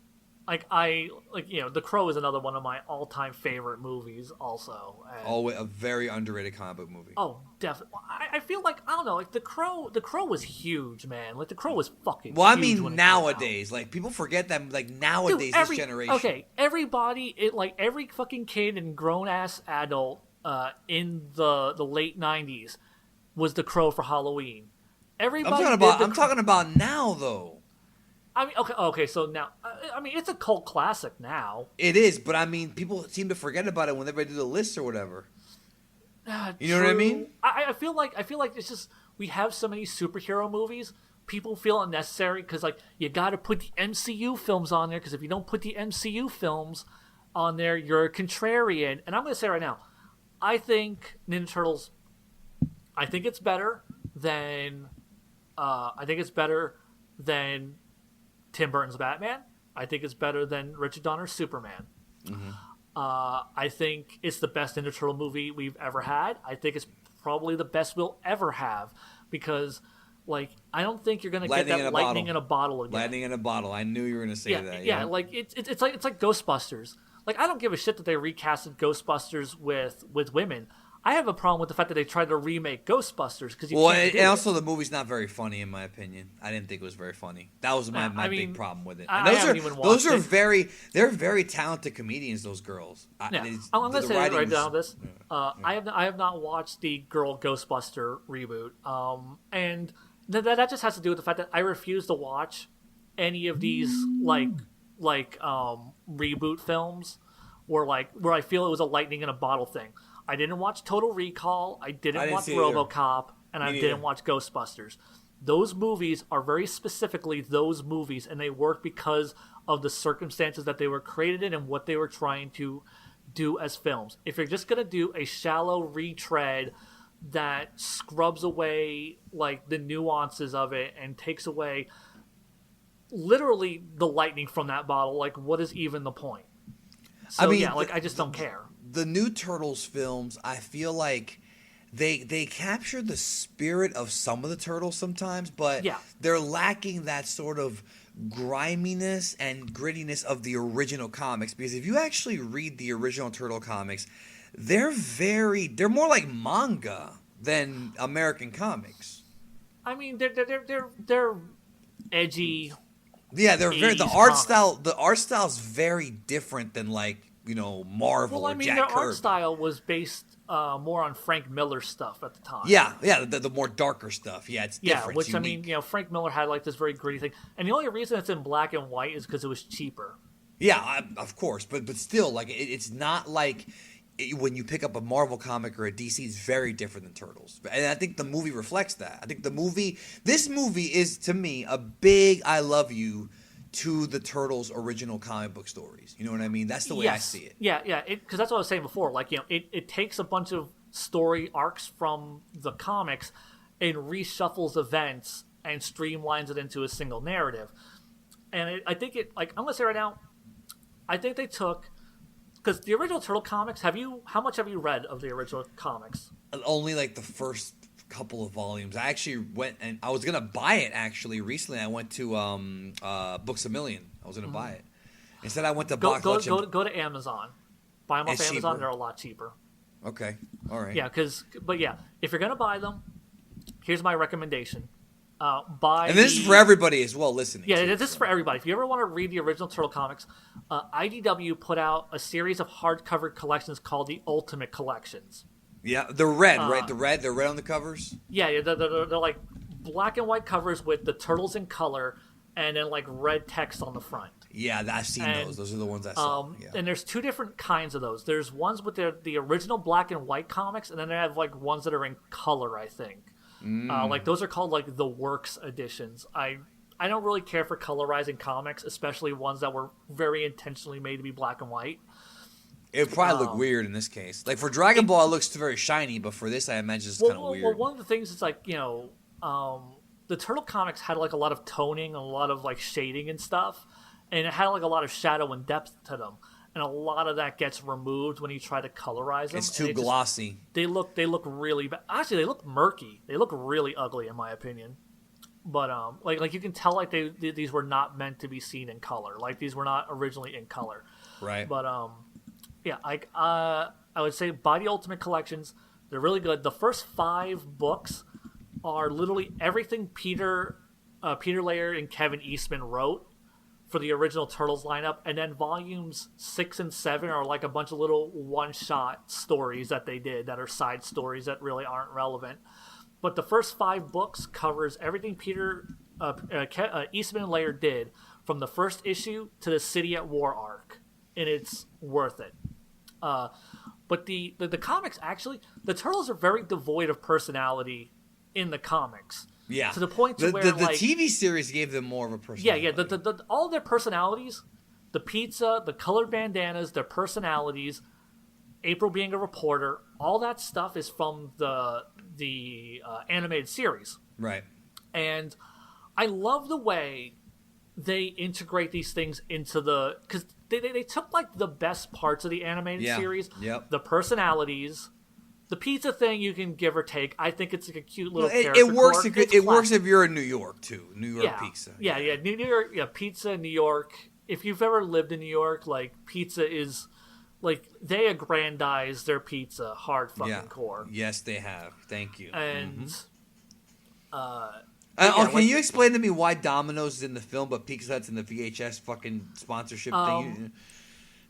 The Crow is another one of my all-time favorite movies also. A very underrated comic book movie. Oh, definitely. I feel like, I don't know, like The Crow was huge, man. Like The Crow was fucking huge. Well, I mean nowadays, like people forget that like nowadays, this generation. Okay, everybody, every fucking kid and grown-ass adult in the late 90s was The Crow for Halloween. Everybody I'm talking about now though. I mean, okay. So now, it's a cult classic now. It is, but I mean, people seem to forget about it whenever they do the list or whatever. You know what I mean? I feel like it's just we have so many superhero movies. People feel unnecessary because like you got to put the MCU films on there because if you don't put the MCU films on there, you're a contrarian. And I'm going to say right now, I think Ninja Turtles. I think it's better than. Tim Burton's Batman. I think it's better than Richard Donner's Superman. I think it's the best Ninja Turtle movie we've ever had. I think it's probably the best we'll ever have because, like, I don't think you're gonna get that lightning in a bottle again. Lightning in a bottle. I knew you were gonna say that. Yeah, like it's like Ghostbusters. Like I don't give a shit that they recasted Ghostbusters with women. I have a problem with the fact that they tried to remake Ghostbusters because and also the movie's not very funny in my opinion. I didn't think it was very funny. That was my big problem with it. They're very talented comedians. Those girls. I'm gonna say right down this. I have not watched the Girl Ghostbuster reboot, and that just has to do with the fact that I refuse to watch any of these reboot films where I feel it was a lightning in a bottle thing. I didn't watch Total Recall. I didn't watch RoboCop, and I didn't watch Ghostbusters. Those movies are very specifically those movies, and they work because of the circumstances that they were created in and what they were trying to do as films. If you're just going to do a shallow retread, that scrubs away like the nuances of it and takes away literally the lightning from that bottle. Like, what is even the point? So I mean, yeah, like I just don't care. The new Turtles films, I feel like they capture the spirit of some of the Turtles sometimes, but they're lacking that sort of griminess and grittiness of the original comics. Because if you actually read the original Turtle comics, they're more like manga than American comics. I mean, they're edgy. Yeah, they're very the art style. The art style's very different than like Marvel. Well, I mean, their Kirby. Art style was based more on Frank Miller stuff at the time. Yeah, the more darker stuff. Yeah, it's different. Yeah, which I mean, Frank Miller had like this very gritty thing, and the only reason it's in black and white is because it was cheaper. Yeah, of course, but still, like it's not like. When you pick up a Marvel comic or a DC, it's very different than Turtles. And I think the movie reflects that. I think this movie is, to me, a big I love you to the Turtles' original comic book stories. You know what I mean? That's the way I see it. Yeah, because that's what I was saying before. Like, it takes a bunch of story arcs from the comics and reshuffles events and streamlines it into a single narrative. And I think I'm going to say right now, I think they took... Because the original Turtle comics, how much have you read of the original comics? Only like the first couple of volumes. I actually went and I was gonna buy it actually recently. I went to Books A Million. I was gonna buy it. Instead, I went to go to Amazon. Buy them off Amazon. Cheaper. They're a lot cheaper. Okay, all right. Yeah, if you're gonna buy them, here's my recommendation. And this is for everybody as well listening. Yeah, this is for everybody. If you ever want to read the original Turtle comics, IDW put out a series of hardcover collections called the Ultimate Collections. Yeah, they're red, right? They're red on the covers? Yeah, they're like black and white covers with the Turtles in color and then like red text on the front. Yeah, I've seen those. Those are the ones I saw. And there's two different kinds of those. There's ones with the original black and white comics, and then they have like ones that are in color, I think. Like those are called like the works editions. I don't really care for colorizing comics, especially ones that were very intentionally made to be black and white. It would probably look weird in this case. Like for Dragon Ball, it looks very shiny, but for this, I imagine it's kind of weird. Well, one of the things is like the Turtle comics had like a lot of toning, a lot of like shading and stuff, and it had like a lot of shadow and depth to them. And a lot of that gets removed when you try to colorize them. It's too glossy. They look really bad. Actually, they look murky. They look really ugly, in my opinion. But like you can tell, like these were not meant to be seen in color. Like these were not originally in color. Right. But yeah, I would say buy the Ultimate Collections. They're really good. The first 5 books are literally everything Peter Laird and Kevin Eastman wrote for the original Turtles lineup, and then volumes 6 and 7 are like a bunch of little one-shot stories that they did that are side stories that really aren't relevant. But the first 5 books covers everything Eastman and Laird did from the first issue to the City at War arc, and it's worth it. But the comics, actually, the Turtles are very devoid of personality in the comics. Yeah, to the point where the TV series gave them more of a personality. Yeah. All their personalities, the pizza, the colored bandanas, their personalities, April being a reporter, all that stuff is from the animated series. Right. And I love the way they integrate these things into because they took like the best parts of the animated series, the personalities. The pizza thing you can give or take. I think it's like a cute little character. It works. It works if you're in New York too. New York pizza. Yeah. New York. Yeah, pizza in New York. If you've ever lived in New York, like pizza is, like they aggrandize their pizza hard fucking core. Yes, they have. Thank you. And, can you explain to me why Domino's is in the film but Pizza Hut's in the VHS fucking sponsorship thing?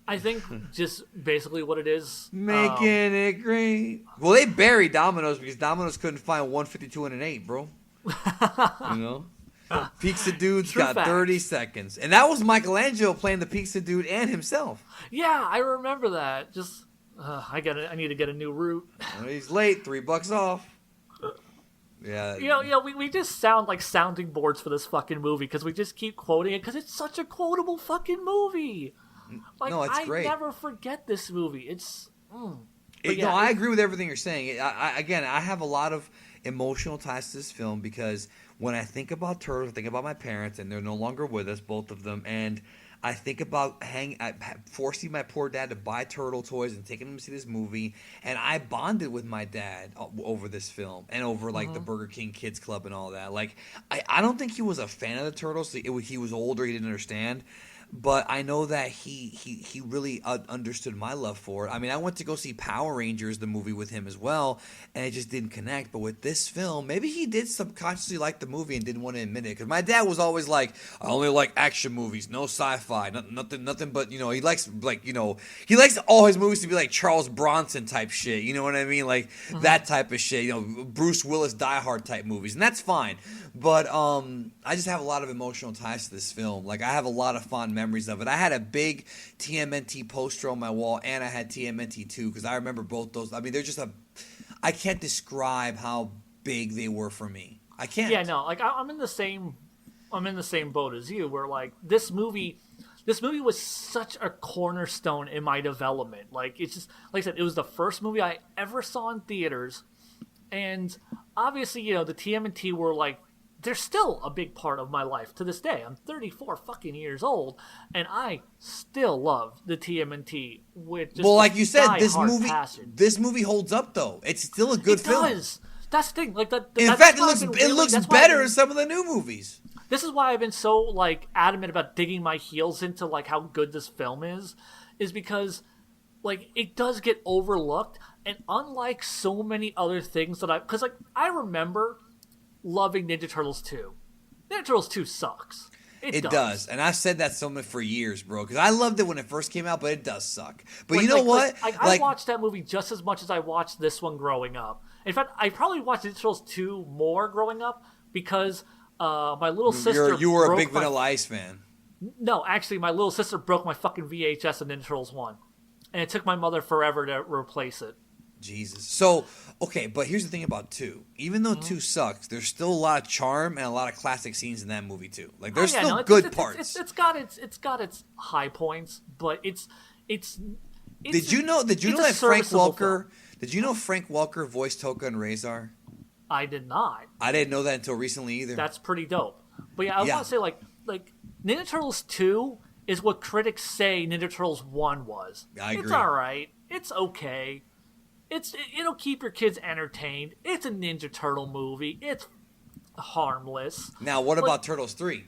I think just basically what it is. Making it great. Well, they buried Domino's because Domino's couldn't find 152 and an 8, bro. You know? Pizza Dude's got 30 seconds. And that was Michelangelo playing the Pizza Dude and himself. Yeah, I remember that. Just, I need to get a new route. Well, he's late. $3 off. Yeah. We just sound like sounding boards for this fucking movie because we just keep quoting it because it's such a quotable fucking movie. Like, no, it's great. I never forget this movie. No, I agree with everything you're saying. Again, I have a lot of emotional ties to this film because when I think about turtles, I think about my parents, and they're no longer with us, both of them, and I think about forcing my poor dad to buy turtle toys and taking him to see this movie, and I bonded with my dad over this film and over like the Burger King Kids Club and all that. Like, I don't think he was a fan of the turtles. He was older, he didn't understand. But I know that he really understood my love for it. I mean, I went to go see Power Rangers, the movie, with him as well, and it just didn't connect. But with this film, maybe he did subconsciously like the movie and didn't want to admit it. Because my dad was always like, I only like action movies, no sci-fi, nothing but, you know, he likes, like, you know, he likes all his movies to be like Charles Bronson type shit. You know what I mean? Like that type of shit, you know, Bruce Willis Die Hard type movies. And that's fine. But I just have a lot of emotional ties to this film. Like, I have a lot of fond memories of it. I had a big TMNT poster on my wall, and I had TMNT 2 because I remember both those. I mean, they're just I can't describe how big they were for me. I can't. Yeah, no, like I'm in the same boat as you, where like this movie was such a cornerstone in my development. Like, it's just, like I said, it was the first movie I ever saw in theaters, and obviously, you know, the TMNT were like, they're still a big part of my life to this day. I'm 34 fucking years old, and I still love the TMNT with just like you said, this movie holds up though. It's still a good film. It does. That's the thing. Like in fact, it looks better in some of the new movies. This is why I've been so like adamant about digging my heels into like how good this film is because like it does get overlooked, and unlike so many other things that because like I remember loving Ninja Turtles 2. Ninja Turtles 2 sucks. It does. And I've said that so much for years, bro, because I loved it when it first came out, but it does suck. But you know what? I watched that movie just as much as I watched this one growing up. In fact, I probably watched Ninja Turtles 2 more growing up because my little sister You were a big Vanilla Ice fan. No, actually, my little sister broke my fucking VHS of Ninja Turtles 1. And it took my mother forever to replace it. Jesus. So, okay, but here's the thing about 2. Even though 2 sucks, there's still a lot of charm and a lot of classic scenes in that movie too. Like, there's still good parts. It's got its high points, but it's Did you know that Frank Welker? Did you know Frank Welker voiced Tokka and Razor? I did not. I didn't know that until recently either. That's pretty dope. But yeah, I want to say like Ninja Turtles 2 is what critics say Ninja Turtles 1 was. I agree. It's all right. It's okay. It'll keep your kids entertained. It's a Ninja Turtle movie. It's harmless. Now, what about Turtles 3?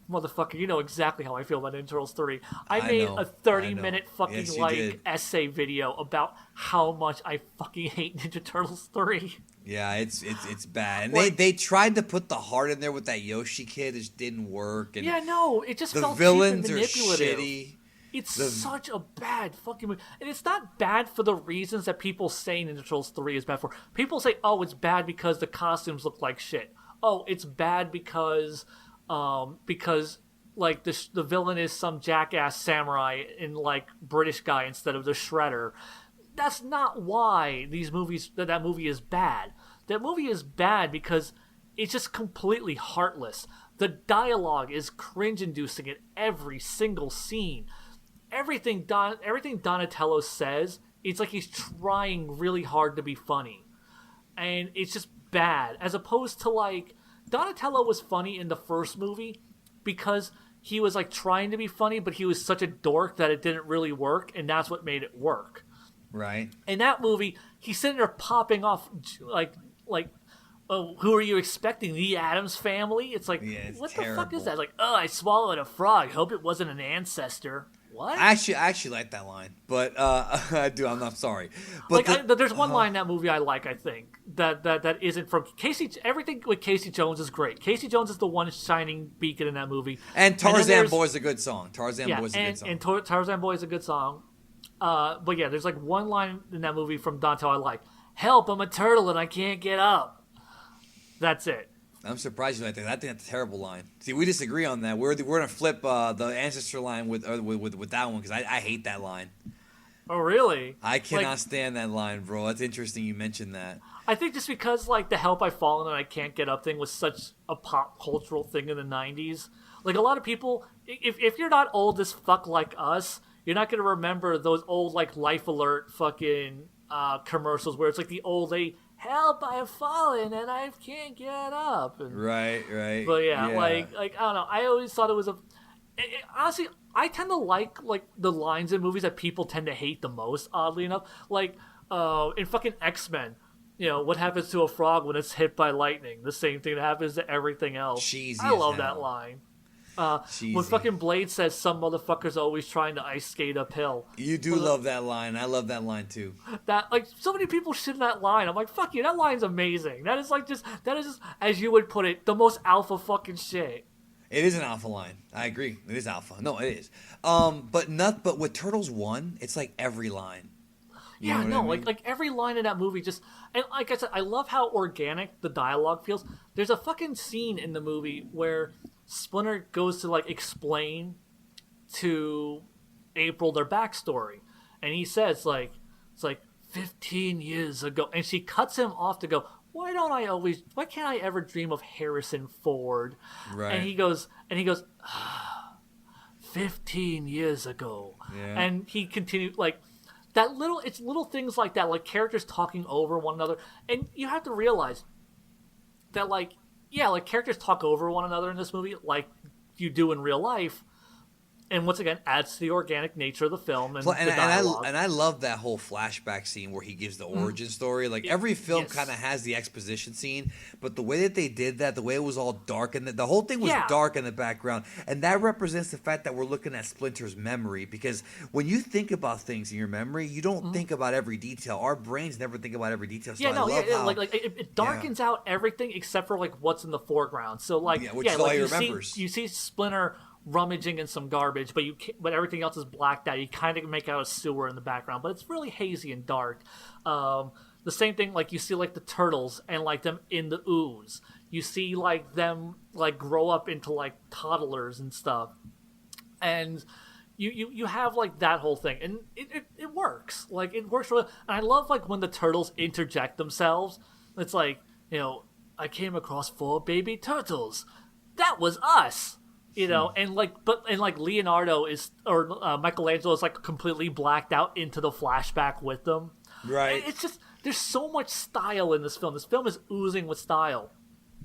Motherfucker, you know exactly how I feel about Ninja Turtles 3. I made a 30-minute fucking essay video about how much I fucking hate Ninja Turtles 3. Yeah, it's bad. And they tried to put the heart in there with that Yoshi kid. It just didn't work. And yeah, no, it just felt villains cheap and manipulative. Are shitty. It's such a bad fucking movie. And it's not bad for the reasons that people say Ninja Turtles 3 is bad for. People say, oh, it's bad because the costumes look like shit. Oh, it's bad because like the villain is some jackass samurai in like British guy instead of the Shredder. That's not why that movie is bad. That movie is bad because it's just completely heartless. The dialogue is cringe-inducing at every single scene. Everything Donatello says, it's like he's trying really hard to be funny. And it's just bad. As opposed to, like, Donatello was funny in the first movie because he was, like, trying to be funny, but he was such a dork that it didn't really work, and that's what made it work. Right. In that movie, he's sitting there popping off, like, oh, who are you expecting? The Addams Family? It's like, what terrible. The fuck is that? Like, oh, I swallowed a frog. Hope it wasn't an ancestor. What? I actually like that line, but I do. I'm not sorry. But like, there's one line in that movie I like. I think that isn't from Casey. Everything with Casey Jones is great. Casey Jones is the one shining beacon in that movie. And Tarzan Boy is a good song. Tarzan Boy is a good song. And Tarzan Boy is a good song. But yeah, there's like one line in that movie from Dante I like. Help! I'm a turtle and I can't get up. That's it. I'm surprised you like that. I think that's a terrible line. See, we disagree on that. We're gonna flip the ancestor line with that one because I hate that line. Oh really? I cannot stand that line, bro. That's interesting you mentioned that. I think just because like the help I've fallen and I can't get up thing was such a pop cultural thing in the 90s. Like a lot of people, if you're not old as fuck like us, you're not gonna remember those old like Life Alert fucking commercials where it's like the old lady, help, I have fallen and I can't get up. And, right. But yeah, like I don't know. I always thought it was honestly, I tend to like the lines in movies that people tend to hate the most. Oddly enough, like in fucking X-Men. What happens to a frog when it's hit by lightning? The same thing that happens to everything else. Cheesy. I love that line. When fucking Blade says some motherfucker's always trying to ice skate uphill. You do love that line. I love that line too. That so many people shit that line. I'm like, fuck you, that line's amazing. That is just as you would put it, the most alpha fucking shit. It is an alpha line. I agree. It is alpha. No, it is. But with Turtles 1, it's like every line. You know what I mean? like every line in that movie just, and like I said, I love how organic the dialogue feels. There's a fucking scene in the movie where Splinter goes to like explain to April their backstory, and he says it's like 15 years ago, and she cuts him off to go, why can't I ever dream of Harrison Ford? Right. And he goes 15 years ago. Yeah. And he continued like it's little things like that, like characters talking over one another. And you have to realize that like characters talk over one another in this movie like you do in real life. And once again, adds to the organic nature of the film and the dialogue. And I love that whole flashback scene where he gives the origin story. Like every film kind of has the exposition scene, but the way that they did that, the way it was all dark, and the whole thing was dark in the background, and that represents the fact that we're looking at Splinter's memory. Because when you think about things in your memory, you don't think about every detail. Our brains never think about every detail. So it darkens out everything except for like what's in the foreground. So which is all he remembers. You see Splinter rummaging in some garbage, but everything else is blacked out. You kind of make out a sewer in the background, but it's really hazy and dark. The same thing, like you see like the turtles and like them in the ooze. You see like them like grow up into like toddlers and stuff, and you have like that whole thing, and it works. Like it works really. And I love like when the turtles interject themselves. It's like, I came across 4 baby turtles. That was us. And Leonardo Michelangelo is like completely blacked out into the flashback with them. Right. And it's just, there's so much style in this film. This film is oozing with style.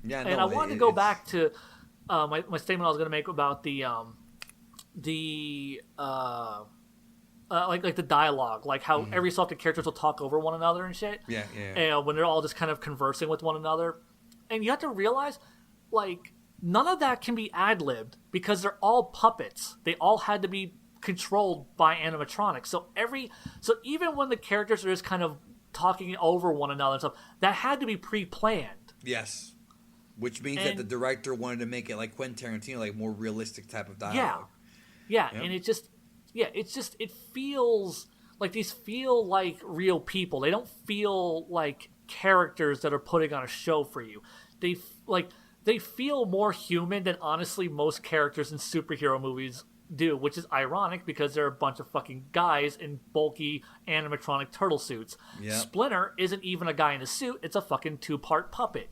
Yeah. And I wanted to go back to my statement I was going to make about the dialogue, like how every so often characters will talk over one another and shit. Yeah. And when they're all just kind of conversing with one another, and you have to realize, like, none of that can be ad-libbed because they're all puppets. They all had to be controlled by animatronics. So even when the characters are just kind of talking over one another and stuff, that had to be pre-planned. Yes. Which means that the director wanted to make it like Quentin Tarantino, like more realistic type of dialogue. Yeah. Yep. And it feels like these feel like real people. They don't feel like characters that are putting on a show for you. They feel more human than honestly most characters in superhero movies do, which is ironic because they're a bunch of fucking guys in bulky animatronic turtle suits. Yep. Splinter isn't even a guy in a suit, it's a fucking 2-part puppet.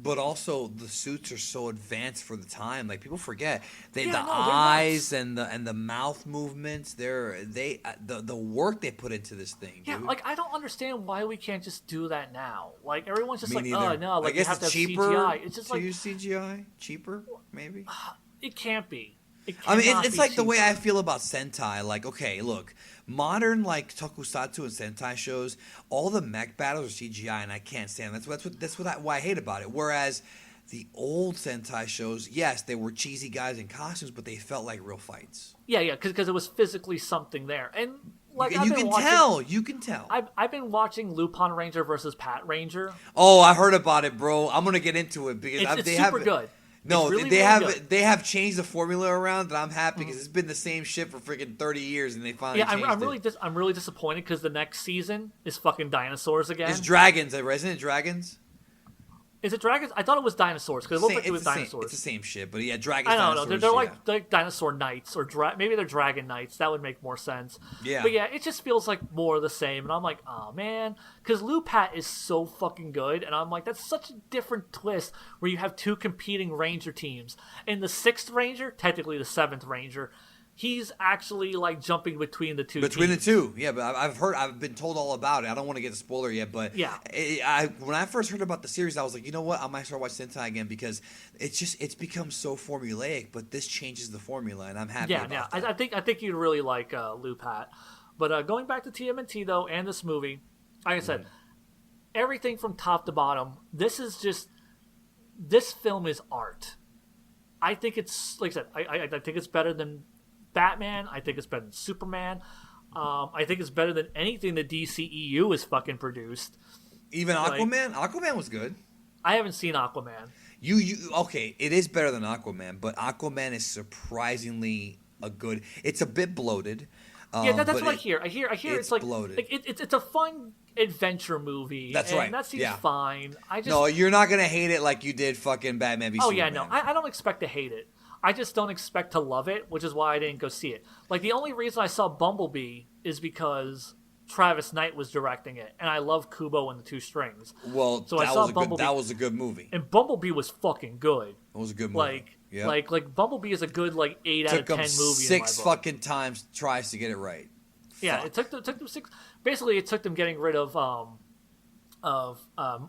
But also the suits are so advanced for the time. Like people forget eyes and the mouth movements. The work they put into this thing. Yeah, dude. like I don't understand why we can't just do that now. Like everyone's just Me like, neither. oh no, like I guess you have to have cheaper CGI. It's just to use CGI. Cheaper, maybe. It can't be. I mean, it's like cheaper. The way I feel about Sentai. Like, okay, look, modern like tokusatsu and Sentai shows, all the mech battles are CGI, and I can't stand them. Why I hate about it. Whereas the old Sentai shows, yes, they were cheesy guys in costumes, but they felt like real fights. Yeah, because it was physically something there, and like you can tell. I've been watching Lupin Ranger versus Pat Ranger. Oh, I heard about it, bro. I'm gonna get into it because it's super good. No, really, they have changed the formula around, and I'm happy because it's been the same shit for freaking 30 years, and they finally changed it. I'm really disappointed because the next season is fucking dinosaurs again. It's dragons, isn't it? Dragons. Is it dragons? I thought it was dinosaurs because it looked like it was dinosaurs. It's the same shit, but yeah, dragons. I don't know. They're like like dinosaur knights or maybe they're dragon knights. That would make more sense. Yeah. But yeah, it just feels like more of the same, and I'm like, oh man, because Lupat is so fucking good, and I'm like, that's such a different twist where you have 2 competing ranger teams, and the 6th ranger, technically the 7th ranger, he's actually like jumping between the two. Between teams. the two, yeah. But I've been told all about it. I don't want to get a spoiler yet, but yeah, when I first heard about the series, I was like, you know what? I might start watching Sentai again because it's become so formulaic. But this changes the formula, and I'm happy. About that. I think you'd really like Lupat. But going back to TMNT though, and this movie, like I said, everything from top to bottom. This film is art. I think it's like I said. I think it's better than Batman. I think it's better than Superman. I think it's better than anything the DCEU has fucking produced. Even Aquaman? Aquaman was good. I haven't seen Aquaman. Okay, it is better than Aquaman, but Aquaman is surprisingly good. It's a bit bloated. That's what I hear. I hear it's like bloated. Like it's a fun adventure movie. That's right. That seems fine. No, you're not gonna hate it like you did fucking Batman v Superman. Yeah, no, I don't expect to hate it. I just don't expect to love it, which is why I didn't go see it. Like, the only reason I saw Bumblebee is because Travis Knight was directing it, and I love Kubo and the Two Strings. Well, so that was a good movie. And Bumblebee was fucking good. It was a good movie. Like Bumblebee is a good 8 out of 10 movie. Six fucking times tries to get it right. Yeah, it took them 6. Basically, it took them getting rid of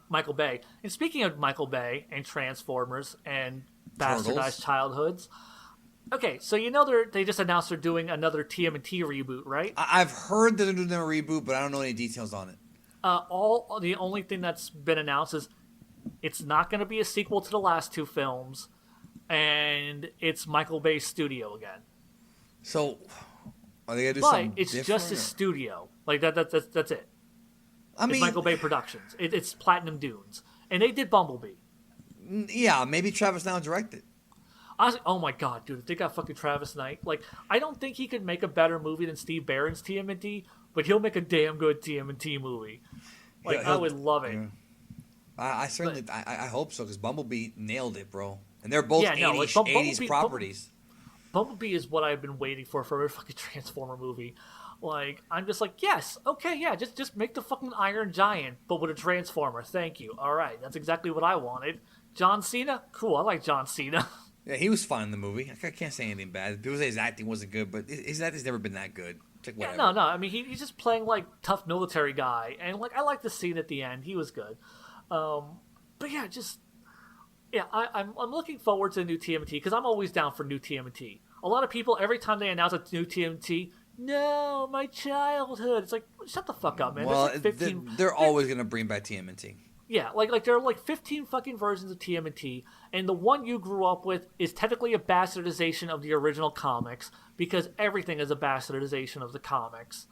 Michael Bay. And speaking of Michael Bay and Transformers and bastardized childhoods. Okay, so they just announced they're doing another TMNT reboot, right? I've heard that they're doing a reboot, but I don't know any details on it. The only thing that's been announced is it's not going to be a sequel to the last 2 films, and it's Michael Bay's studio again. So, are they going to do something it's different? Just a studio. Like that's it. It's Michael Bay Productions. It's Platinum Dunes, and they did Bumblebee. Yeah, maybe Travis Knight will direct it. Honestly, oh my god, dude, if they got fucking Travis Knight, I don't think he could make a better movie than Steve Barron's TMNT, but he'll make a damn good TMNT movie. I would love it. Yeah. I hope so, because Bumblebee nailed it, bro. And they're both 80s properties. Bumblebee is what I've been waiting for a fucking Transformer movie. I'm just yes, okay, yeah, just make the fucking Iron Giant, but with a Transformer. Thank you. All right, that's exactly what I wanted. John Cena? Cool, I like John Cena. Yeah, he was fine in the movie. I can't say anything bad. People say his acting wasn't good, but his acting's never been that good. Yeah, no. I mean, he's just playing tough military guy, and I like the scene at the end. He was good. But yeah, I'm looking forward to the new TMNT because I'm always down for new TMNT. A lot of people, every time they announce a new TMNT, no, my childhood. It's shut the fuck up, man. Well, they're always gonna bring back TMNT. Yeah, there are 15 fucking versions of TMNT, and the one you grew up with is technically a bastardization of the original comics because everything is a bastardization of the comics.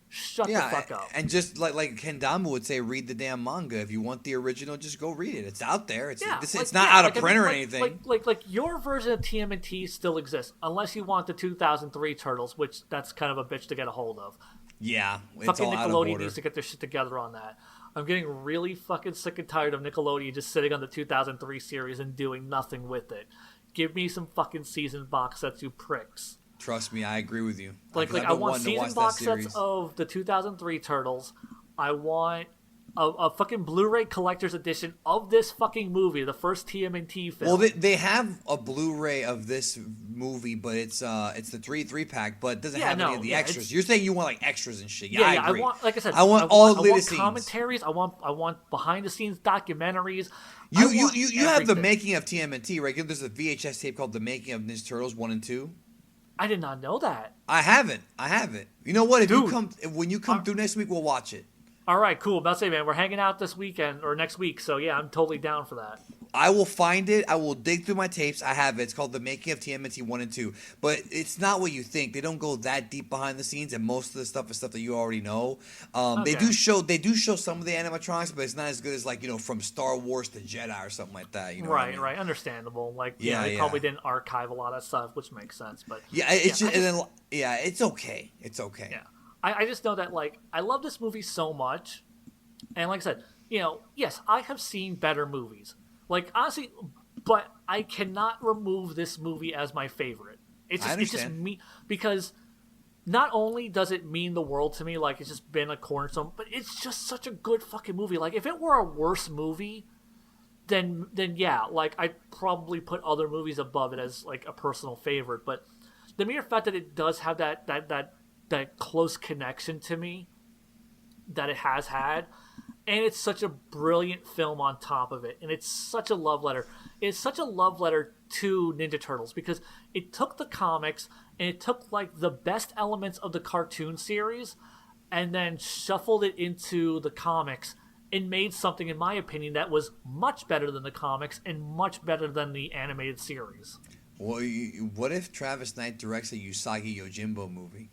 Shut the fuck up. And just like Kendama would say, read the damn manga. If you want the original, just go read it. It's out there. It's not out of print or anything. Your version of TMNT still exists, unless you want the 2003 Turtles, which that's kind of a bitch to get a hold of. Yeah, fucking Nickelodeon needs to get their shit together on that. I'm getting really fucking sick and tired of Nickelodeon just sitting on the 2003 series and doing nothing with it. Give me some fucking season box sets, you pricks. Trust me, I agree with you. I want season box sets of the 2003 Turtles. I want a fucking Blu-ray collector's edition of this fucking movie, the first TMNT film. Well, they have a Blu-ray of this movie, but it's the 3-pack, but it doesn't have any of the extras. You're saying you want extras and shit. I agree. I want all the scenes. Commentaries. I want behind the scenes documentaries. You have the making of TMNT, right? There's a VHS tape called The Making of Ninja Turtles 1 and 2. I did not know that. I haven't. You know what? When you come through next week, we'll watch it. All right, cool. About to say, man, we're hanging out this weekend or next week, so yeah, I'm totally down for that. I will find it. I will dig through my tapes. I have it. It's called The Making of TMNT 1 and 2. But it's not what you think. They don't go that deep behind the scenes, and most of the stuff is stuff that you already know. They do show some of the animatronics, but it's not as good as from Star Wars to Jedi or something like that. Right. Understandable. They probably didn't archive a lot of stuff, which makes sense. But it's okay. It's okay. Yeah. I just know that I love this movie so much, and like I said, yes, I have seen better movies. Honestly, but I cannot remove this movie as my favorite. It's just me, because not only does it mean the world to me, it's just been a cornerstone, but it's just such a good fucking movie. If it were a worse movie, then yeah, I'd probably put other movies above it as a personal favorite. But the mere fact that it does have that close connection to me that it has had, and it's such a brilliant film on top of it, and it's such a love letter. It's such a love letter to Ninja Turtles because it took the comics and it took like the best elements of the cartoon series and then shuffled it into the comics and made something, in my opinion, that was much better than the comics and much better than the animated series. Well, what if Travis Knight directs a Usagi Yojimbo movie?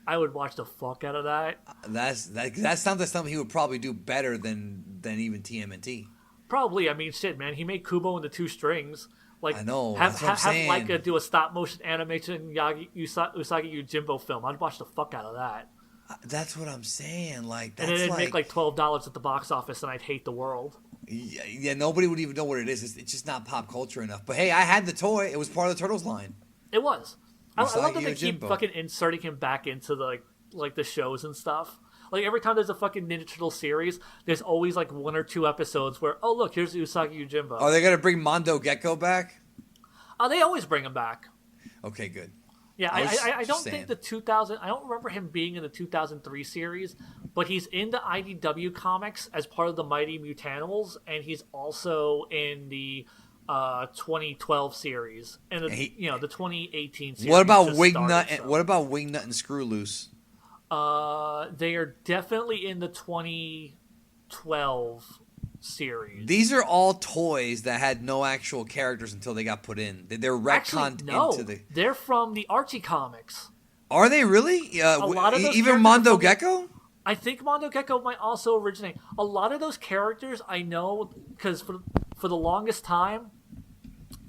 I would watch the fuck out of that. That sounds like something he would probably do better than even TMNT. Probably. I mean, shit, man. He made Kubo and the Two Strings. Like, I know. Have saying. Leica do a stop motion animation Usagi Yojimbo film. I'd watch the fuck out of that. That's what I'm saying. Like, that's and it'd make like $12 at the box office, and I'd hate the world. Yeah, nobody would even know what it is. It's just not pop culture enough. But hey, I had the toy. It was part of the Turtles line. It was. I love that they keep Yojimbo. fucking inserting him back into the like the shows and stuff. Like every time there's a fucking Ninja Turtle series, there's always like 1 or 2 episodes where, oh look, here's Usagi Yojimbo. Are they gonna bring Mondo Gecko back? They always bring him back. Okay, good. Yeah, I don't think the 2000. I don't remember him being in the 2003 series, but he's in the IDW comics as part of the Mighty Mutanimals, and he's also in the 2012 series and the 2018 series. What about Wingnut? What about Wingnut and Screw Loose? They are definitely in the 2012 series. These are all toys that had no actual characters until they got put in. They're retconned into the. They're from the Archie comics. Are they really? A lot of those even Mondo Gecko? I think Mondo Gecko might also originate. A lot of those characters I know because for the longest time,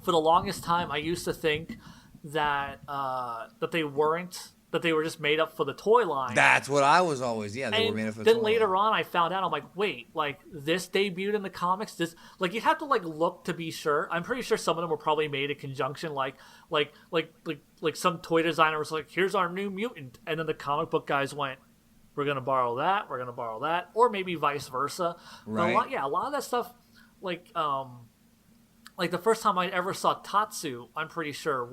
I used to think that they weren't. That they were just made up for the toy line. That's what I was always. Yeah, they were made up for the toy line. Then later on, I found out. I'm like, wait, like this debuted in the comics. This, like, you have to like look to be sure. I'm pretty sure some of them were probably made in conjunction. Like some toy designer was like, here's our new mutant, and then the comic book guys went, we're gonna borrow that, or maybe vice versa. Right. But a lot of that stuff, like the first time I ever saw Tatsu, I'm pretty sure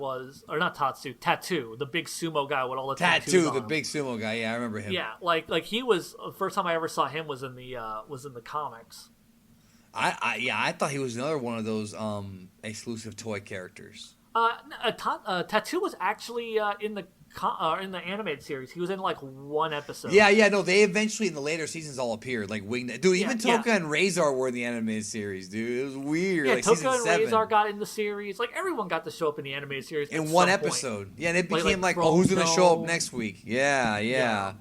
not Tatsu, Tattoo, the big sumo guy with all the tattoos on the him. big sumo guy. Yeah, I remember him. Yeah, like he was the first time I ever saw him was in the comics. I thought he was another one of those exclusive toy characters. Tattoo was actually in the animated series. He was in like 1 episode. Yeah, no, they eventually in the later seasons all appeared. Like Wingnut, dude. Even Toka and Razor were in the animated series, dude. It was weird. Yeah, like Toka season and 7. Razor got in the series. Like everyone got to show up in the animated series in 1 episode. Yeah, and it became like who's gonna show up next week? Yeah.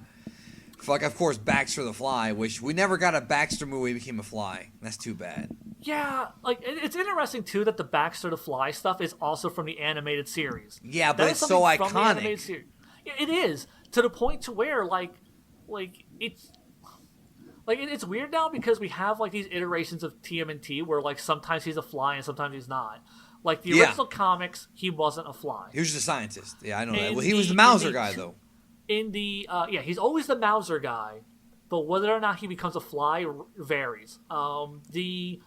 Fuck, of course, Baxter the Fly, which we never got a Baxter movie became a Fly. That's too bad. Yeah, like it's interesting too that the Baxter the Fly stuff is also from the animated series. Yeah, but it's so iconic. Yeah, it is, to the point to where it's weird now because we have like these iterations of TMNT where like sometimes he's a fly and sometimes he's not. Like the original comics, he wasn't a fly. He was just a scientist. Yeah, I know that. Well, he was the Mauser guy though. In the he's always the Mauser guy, but whether or not he becomes a fly varies. The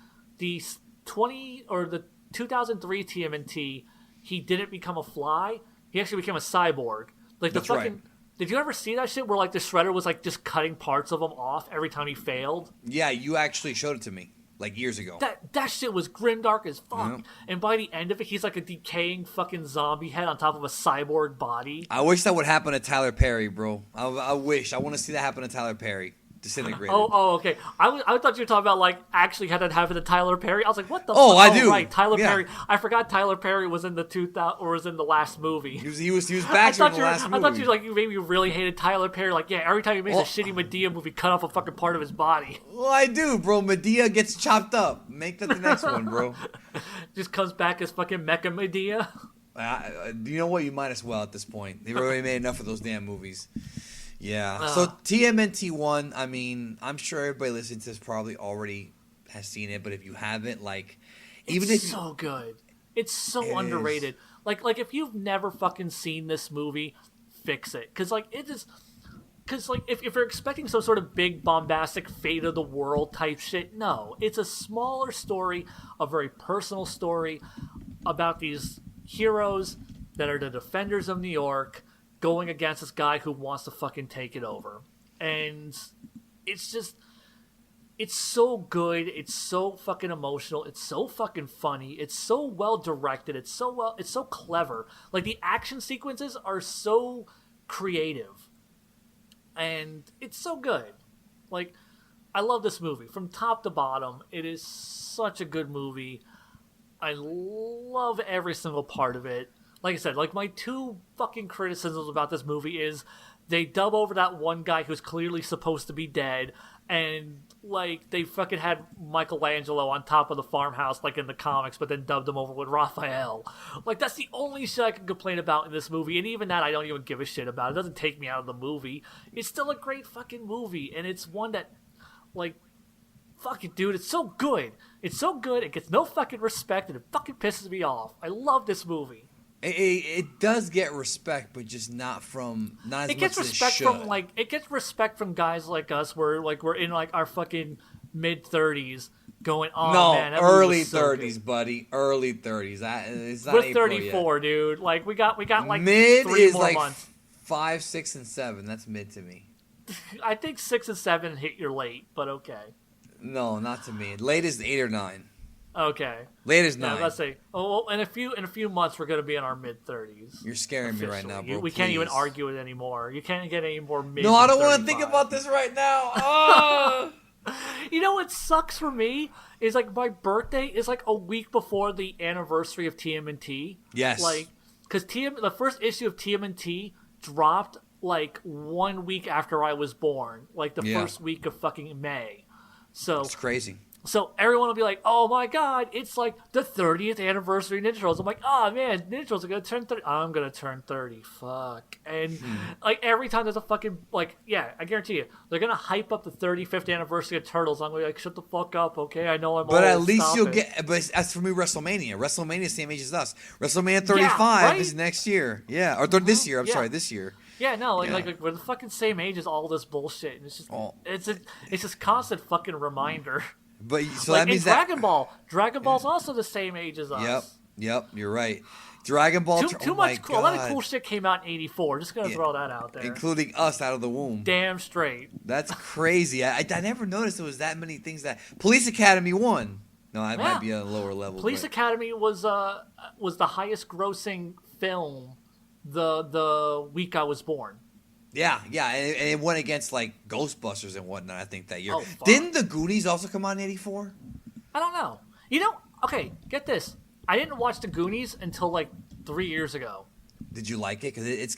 2003 TMNT, he didn't become a fly. He actually became a cyborg. Like the fucking. Right. Did you ever see that shit where like the Shredder was like just cutting parts of him off every time he failed? Yeah, you actually showed it to me like years ago. That shit was grimdark as fuck. Yeah. And by the end of it, he's like a decaying fucking zombie head on top of a cyborg body. I wish that would happen to Tyler Perry, bro. I wish. I want to see that happen to Tyler Perry. Disintegrated. Okay. I thought you were talking about like actually had that happen to Tyler Perry. I was like, what the? Oh, fuck? I do. Right, Tyler Perry. I forgot Tyler Perry was in the 2000 or was in the last movie. He was Baxter in the last movie. I thought you maybe really hated Tyler Perry. Like, yeah, every time he makes a shitty Medea movie, cut off a fucking part of his body. Well, I do, bro. Medea gets chopped up. Make that the next one, bro. Just comes back as fucking Mecha Medea. You know what? You might as well at this point. They've already made enough of those damn movies. Yeah. So TMNT 1, I mean, I'm sure everybody listening to this probably already has seen it, but if you haven't, like, it's so good. It's so underrated. Like if you've never fucking seen this movie, fix it. Because if you're expecting some sort of big bombastic fate of the world type shit, no. It's a smaller story, a very personal story about these heroes that are the defenders of New York going against this guy who wants to fucking take it over. And it's just, it's so good. It's so fucking emotional. It's so fucking funny. It's so well directed. It's so clever. Like, the action sequences are so creative. And it's so good. Like, I love this movie. From top to bottom, it is such a good movie. I love every single part of it. Like I said, like, my two fucking criticisms about this movie is they dub over that one guy who's clearly supposed to be dead, and, like, they fucking had Michelangelo on top of the farmhouse, like in the comics, but then dubbed him over with Raphael. Like, that's the only shit I can complain about in this movie, and even that I don't even give a shit about. It doesn't take me out of the movie. It's still a great fucking movie, and it's one that, like, fuck it, dude, it's so good. It's so good, it gets no fucking respect, and it fucking pisses me off. I love this movie. It does get respect, but just not as much as it should. It gets respect from guys like us, where like we're in like our fucking mid-30s, going, oh no, man, that early so 30s, good. Buddy, early 30s. It's not we're April 34, yet. Dude. Like we got like mid 3 is more like months. 5, 6, and 7. That's mid to me. I think 6 and 7 hit your late, but okay. No, not to me. Late is 8 or 9. Okay. Late is 9. Let's say. Oh, well, in a few months, we're gonna be in our mid-30s. You're scaring me right now, bro. We can't even argue it anymore. You can't get any more mid. No, I don't want to think about this right now. Oh! You know what sucks for me is like my birthday is like a week before the anniversary of TMNT. Yes. Like, because the first issue of TMNT dropped like 1 week after I was born, like the first week of fucking May. So it's crazy. So everyone will be like, oh my god, it's like the 30th anniversary of Ninja Turtles. I'm like, oh man, Ninja Turtles are going to turn 30. I'm going to turn 30. Fuck. And like every time there's a fucking, like, yeah, I guarantee you, they're going to hype up the 35th anniversary of Turtles. I'm going to be like, shut the fuck up, okay? I know I'm old. But at least you'll get, but as for me, WrestleMania is the same age as us. WrestleMania 35 is next year. Yeah, or this year. I'm sorry, this year. Yeah, no, like we're the fucking same age as all this bullshit. And it's just, it's just constant fucking reminder. But so like that means Dragon Ball. Dragon Ball's also the same age as us. Yep, you're right. Dragon Ball. Too much cool. A lot of cool shit came out in '84. Just gonna throw that out there, including us out of the womb. Damn straight. That's crazy. I never noticed there was that many things that Police Academy won. No, I might be on a lower level. Police Academy was the highest grossing film the week I was born. Yeah, and it went against like Ghostbusters and whatnot. I think that year. Oh, fuck. Didn't the Goonies also come out in '84? I don't know. You know, okay, get this. I didn't watch the Goonies until like 3 years ago. Did you like it? Because it's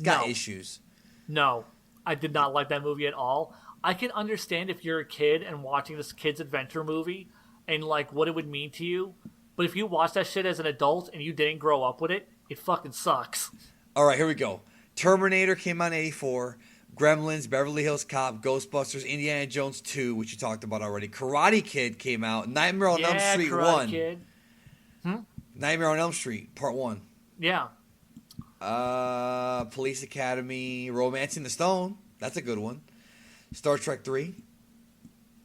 got issues. No, I did not like that movie at all. I can understand if you're a kid and watching this kid's adventure movie and like what it would mean to you. But if you watch that shit as an adult and you didn't grow up with it, it fucking sucks. All right, here we go. Terminator came out in '84. Gremlins, Beverly Hills Cop, Ghostbusters, Indiana Jones 2, which you talked about already. Karate Kid came out. Nightmare on Elm Street Karate 1. Kid. Nightmare on Elm Street, Part 1. Yeah. Police Academy, Romancing the Stone. That's a good one. Star Trek 3.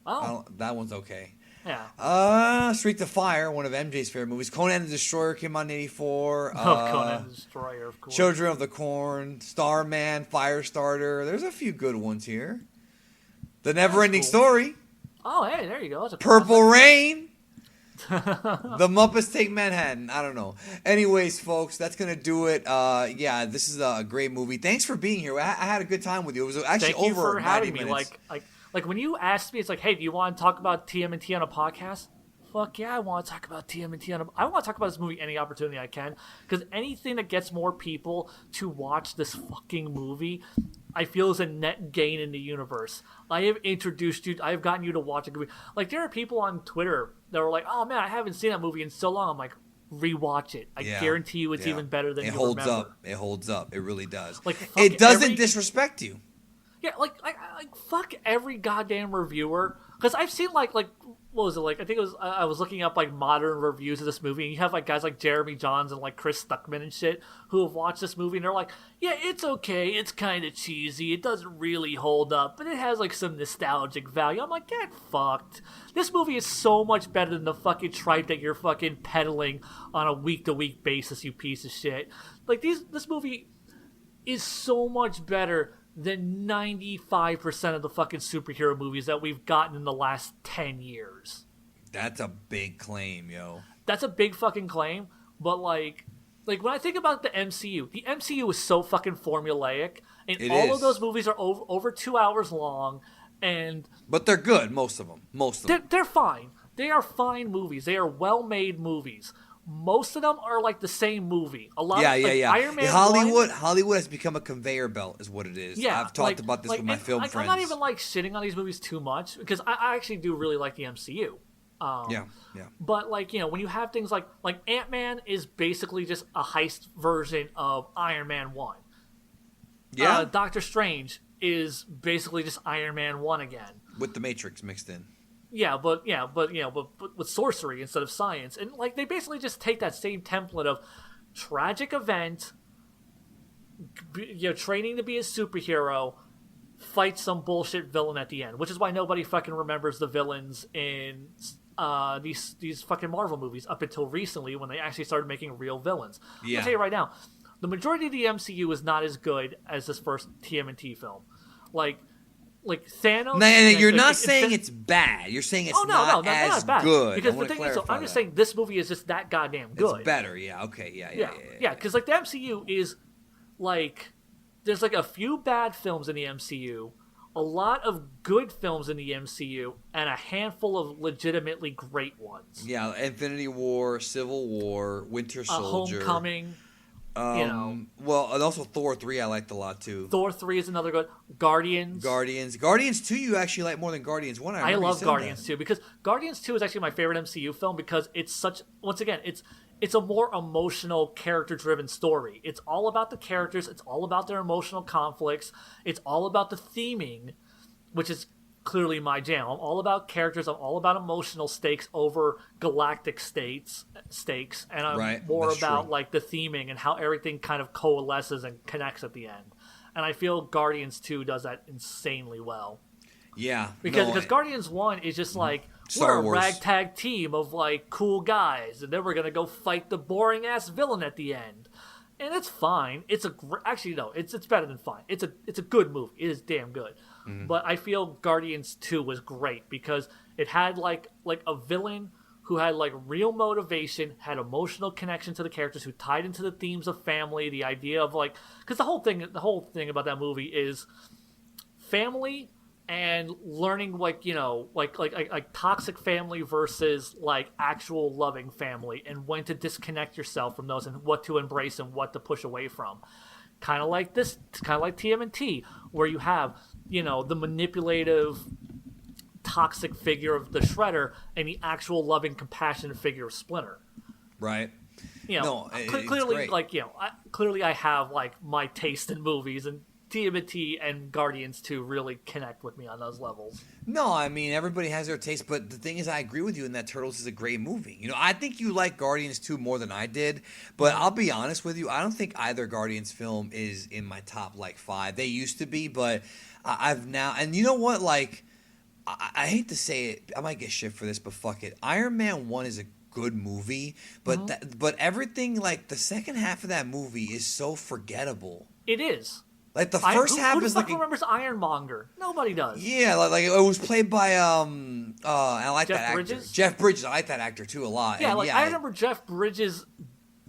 Oh. That one's okay. Yeah. Street to Fire, one of MJ's favorite movies. Conan the Destroyer came out in '84. Conan the Destroyer, of course. Children of the Corn, Starman, Firestarter. There's a few good ones here. The Neverending Story. Oh, hey, there you go. That's Purple Rain. The Muppets Take Manhattan. I don't know. Anyways, folks, that's going to do it. This is a great movie. Thanks for being here. I had a good time with you. It was actually Thank you over for 90 having minutes. me. Like when you asked me, it's like, hey, do you want to talk about TMNT on a podcast? Fuck yeah, I want to talk about TMNT I want to talk about this movie any opportunity I can, because anything that gets more people to watch this fucking movie, I feel is a net gain in the universe. I have introduced you, I have gotten you to watch a movie. Like, there are people on Twitter that were like, oh man, I haven't seen that movie in so long. I'm like, rewatch it. I guarantee you it's even better than you remember. It holds up. It really does. Like, it doesn't disrespect you. Yeah, like fuck every goddamn reviewer, because I've seen like what was it like? I think it was I was looking up like modern reviews of this movie, and you have like guys like Jeremy Jahns and like Chris Stuckman and shit who have watched this movie, and they're like, yeah, it's okay, it's kind of cheesy, it doesn't really hold up, but it has like some nostalgic value. I'm like, get fucked. This movie is so much better than the fucking tripe that you're fucking peddling on a week to week basis, you piece of shit. Like this movie is so much better than 95% of the fucking superhero movies that we've gotten in the last 10 years. That's a big claim, yo. That's a big fucking claim, but like when I think about the MCU is so fucking formulaic, and all of those movies are over 2 hours long, but they're good, most of them. They're fine. They are fine movies. They are well-made movies. Most of them are like the same movie. A lot of Iron Man. Hollywood has become a conveyor belt, is what it is. Yeah, I've talked about this with my film friends. I'm not even like shitting on these movies too much because I actually do really like the MCU. Yeah. But like when you have things like Ant-Man is basically just a heist version of Iron Man 1. Yeah. Doctor Strange is basically just Iron Man 1 again with the Matrix mixed in. But with sorcery instead of science, and like they basically just take that same template of tragic event, training to be a superhero, fight some bullshit villain at the end, which is why nobody fucking remembers the villains in these fucking Marvel movies up until recently when they actually started making real villains. Yeah. I'll tell you right now, the majority of the MCU is not as good as this first TMNT film, like Thanos. No, you're not saying it's bad. You're saying it's not as bad. Good. Because the thing is, I'm just saying this movie is just that goddamn good. It's better, yeah. Okay, yeah. Because like the MCU is like, there's like a few bad films in the MCU, a lot of good films in the MCU, and a handful of legitimately great ones. Yeah, Infinity War, Civil War, Winter Soldier, Homecoming. Well, and also Thor 3 I liked a lot too. Thor 3 is another good. Guardians 2 you actually like more than Guardians 1. I love Guardians 2 because Guardians 2 is actually my favorite MCU film because it's such, once again, it's a more emotional, character-driven story. It's all about the characters. It's all about their emotional conflicts. It's all about the theming, which is clearly my jam. I'm all about characters. I'm all about emotional stakes over galactic stakes, and I'm more about like the theming and how everything kind of coalesces and connects at the end. And I feel Guardians 2 does that insanely well. Yeah, because Guardians 1 is just like, we're a ragtag team of like cool guys, and then we're gonna go fight the boring ass villain at the end. And it's fine. It's better than fine. It's a good movie. It is damn good. Mm-hmm. But I feel Guardians 2 was great because it had like a villain who had like real motivation, had emotional connection to the characters, who tied into the themes of family, the idea of like, because the whole thing about that movie is family and learning like toxic family versus like actual loving family, and when to disconnect yourself from those and what to embrace and what to push away from. Kind of like TMNT, where you have, the manipulative, toxic figure of the Shredder and the actual loving, compassionate figure of Splinter. Right. Clearly, clearly I have like my taste in movies, and TMNT and Guardians 2 really connect with me on those levels. No, I mean, everybody has their taste, but the thing is, I agree with you in that Turtles is a great movie. I think you like Guardians 2 more than I did, but I'll be honest with you, I don't think either Guardians film is in my top, 5. They used to be, but I've now, and you know what, I hate to say it, I might get shit for this, but fuck it. Iron Man 1 is a good movie, but but everything, the second half of that movie is so forgettable. It is. Like the first half who is like. Who remembers Ironmonger? Nobody does. Yeah, like it was played by I like that actor. Bridges? Jeff Bridges. I like that actor too a lot. Yeah, I remember Jeff Bridges'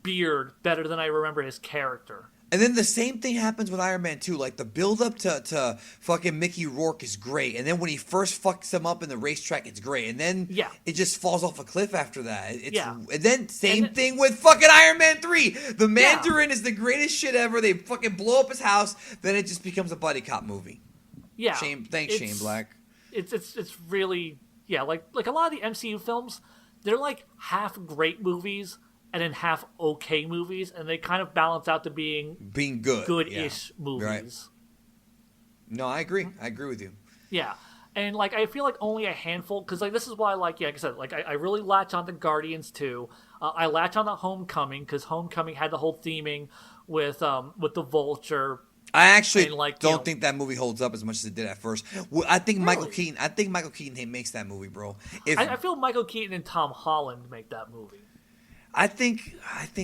beard better than I remember his character. And then the same thing happens with Iron Man 2. Like, the build-up to fucking Mickey Rourke is great. And then when he first fucks him up in the racetrack, it's great. And then it just falls off a cliff after that. And then same thing with fucking Iron Man 3. The Mandarin is the greatest shit ever. They fucking blow up his house. Then it just becomes a buddy cop movie. Yeah. Thanks, Shane Black. It's really, like a lot of the MCU films, they're like half great movies and then half okay movies, and they kind of balance out to being good, good-ish movies. Right. No, I agree. I agree with you. Yeah, And like I feel like only a handful, because like this is why like I said, like I really latch on to Guardians 2. I latch on to Homecoming because Homecoming had the whole theming with the Vulture. I actually like, don't think that movie holds up as much as it did at first. Well, I think really? Michael Keaton makes that movie, bro. I feel Michael Keaton and Tom Holland make that movie. I think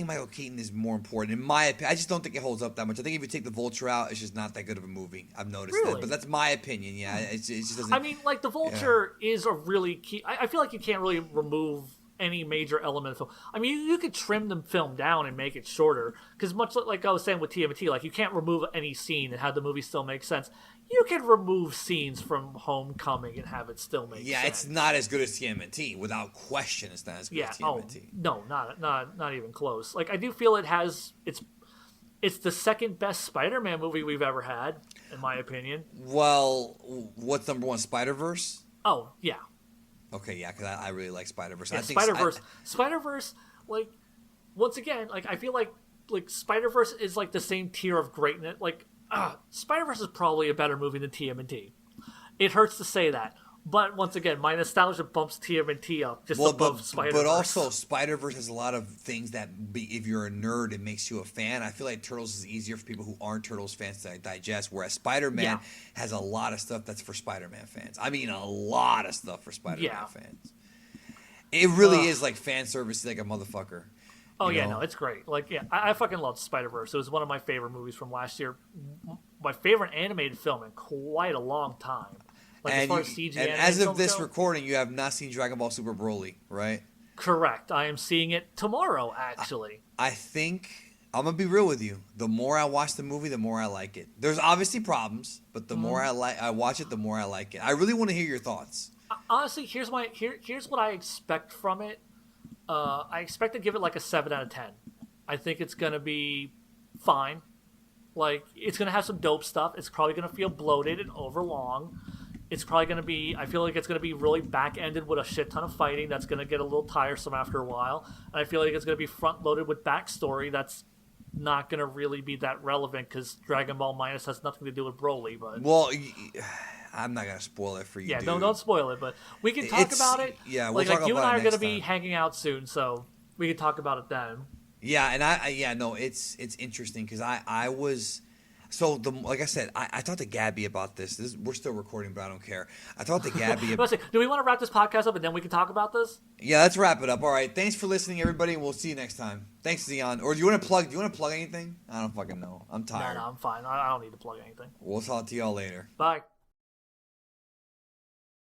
Michael Keaton is more important in my opinion. I just don't think it holds up that much. I think if you take the Vulture out, it's just not that good of a movie. I've noticed that, but that's my opinion. Yeah, it just doesn't. I mean, like the Vulture is a really key. I feel like you can't really remove any major element of film. I mean, you could trim the film down and make it shorter because much like I was saying with TMNT, like you can't remove any scene and have the movie still make sense. You can remove scenes from Homecoming and have it still make sense. Yeah, it's not as good as TMNT. Without question, it's not as good as TMNT. No, not even close. Like I do feel it's the second best Spider-Man movie we've ever had, in my opinion. Well, what's number one? Spider-Verse? Oh, yeah. Okay, yeah, because I really like Spider-Verse. Yeah, Spider-Verse, like, once again, like, I feel like Spider-Verse is, like, the same tier of greatness. Like, Spider-Verse is probably a better movie than TMNT. It hurts to say that. But, once again, my nostalgia bumps TMNT up just above Spider-Verse. But also, Spider-Verse has a lot of things that, if you're a nerd, it makes you a fan. I feel like Turtles is easier for people who aren't Turtles fans to digest, whereas Spider-Man has a lot of stuff that's for Spider-Man fans. I mean, a lot of stuff for Spider-Man fans. It really is like fan service like a motherfucker. Oh, yeah, no, it's great. Like, yeah, I fucking loved Spider-Verse. It was one of my favorite movies from last year. My favorite animated film in quite a long time. Like and as of this recording, you have not seen Dragon Ball Super Broly, right? Correct. I am seeing it tomorrow, actually. I think, I'm going to be real with you. The more I watch the movie, the more I like it. There's obviously problems, but the more I watch it, the more I like it. I really want to hear your thoughts. Honestly, here's what I expect from it. I expect to give it like a 7 out of 10. I think it's going to be fine. Like, it's going to have some dope stuff. It's probably going to feel bloated and overlong. It's probably going to be, I feel like it's going to be really back-ended with a shit ton of fighting that's going to get a little tiresome after a while. And I feel like it's going to be front-loaded with backstory that's not going to really be that relevant because Dragon Ball Minus has nothing to do with Broly. But well, I'm not going to spoil it for you, Yeah, dude. don't spoil it, but we can talk about it. Yeah, we'll talk about it. You and I are going to be hanging out soon, so we can talk about it then. Yeah, and it's interesting because I was... So, like I said, I talked to Gabby about this. We're still recording, but I don't care. I talked to Gabby about... Do we want to wrap this podcast up and then we can talk about this? Yeah, let's wrap it up. All right. Thanks for listening, everybody, and we'll see you next time. Thanks, Zion. Or do you want to plug anything? I don't fucking know. I'm tired. No, I'm fine. I don't need to plug anything. We'll talk to y'all later. Bye.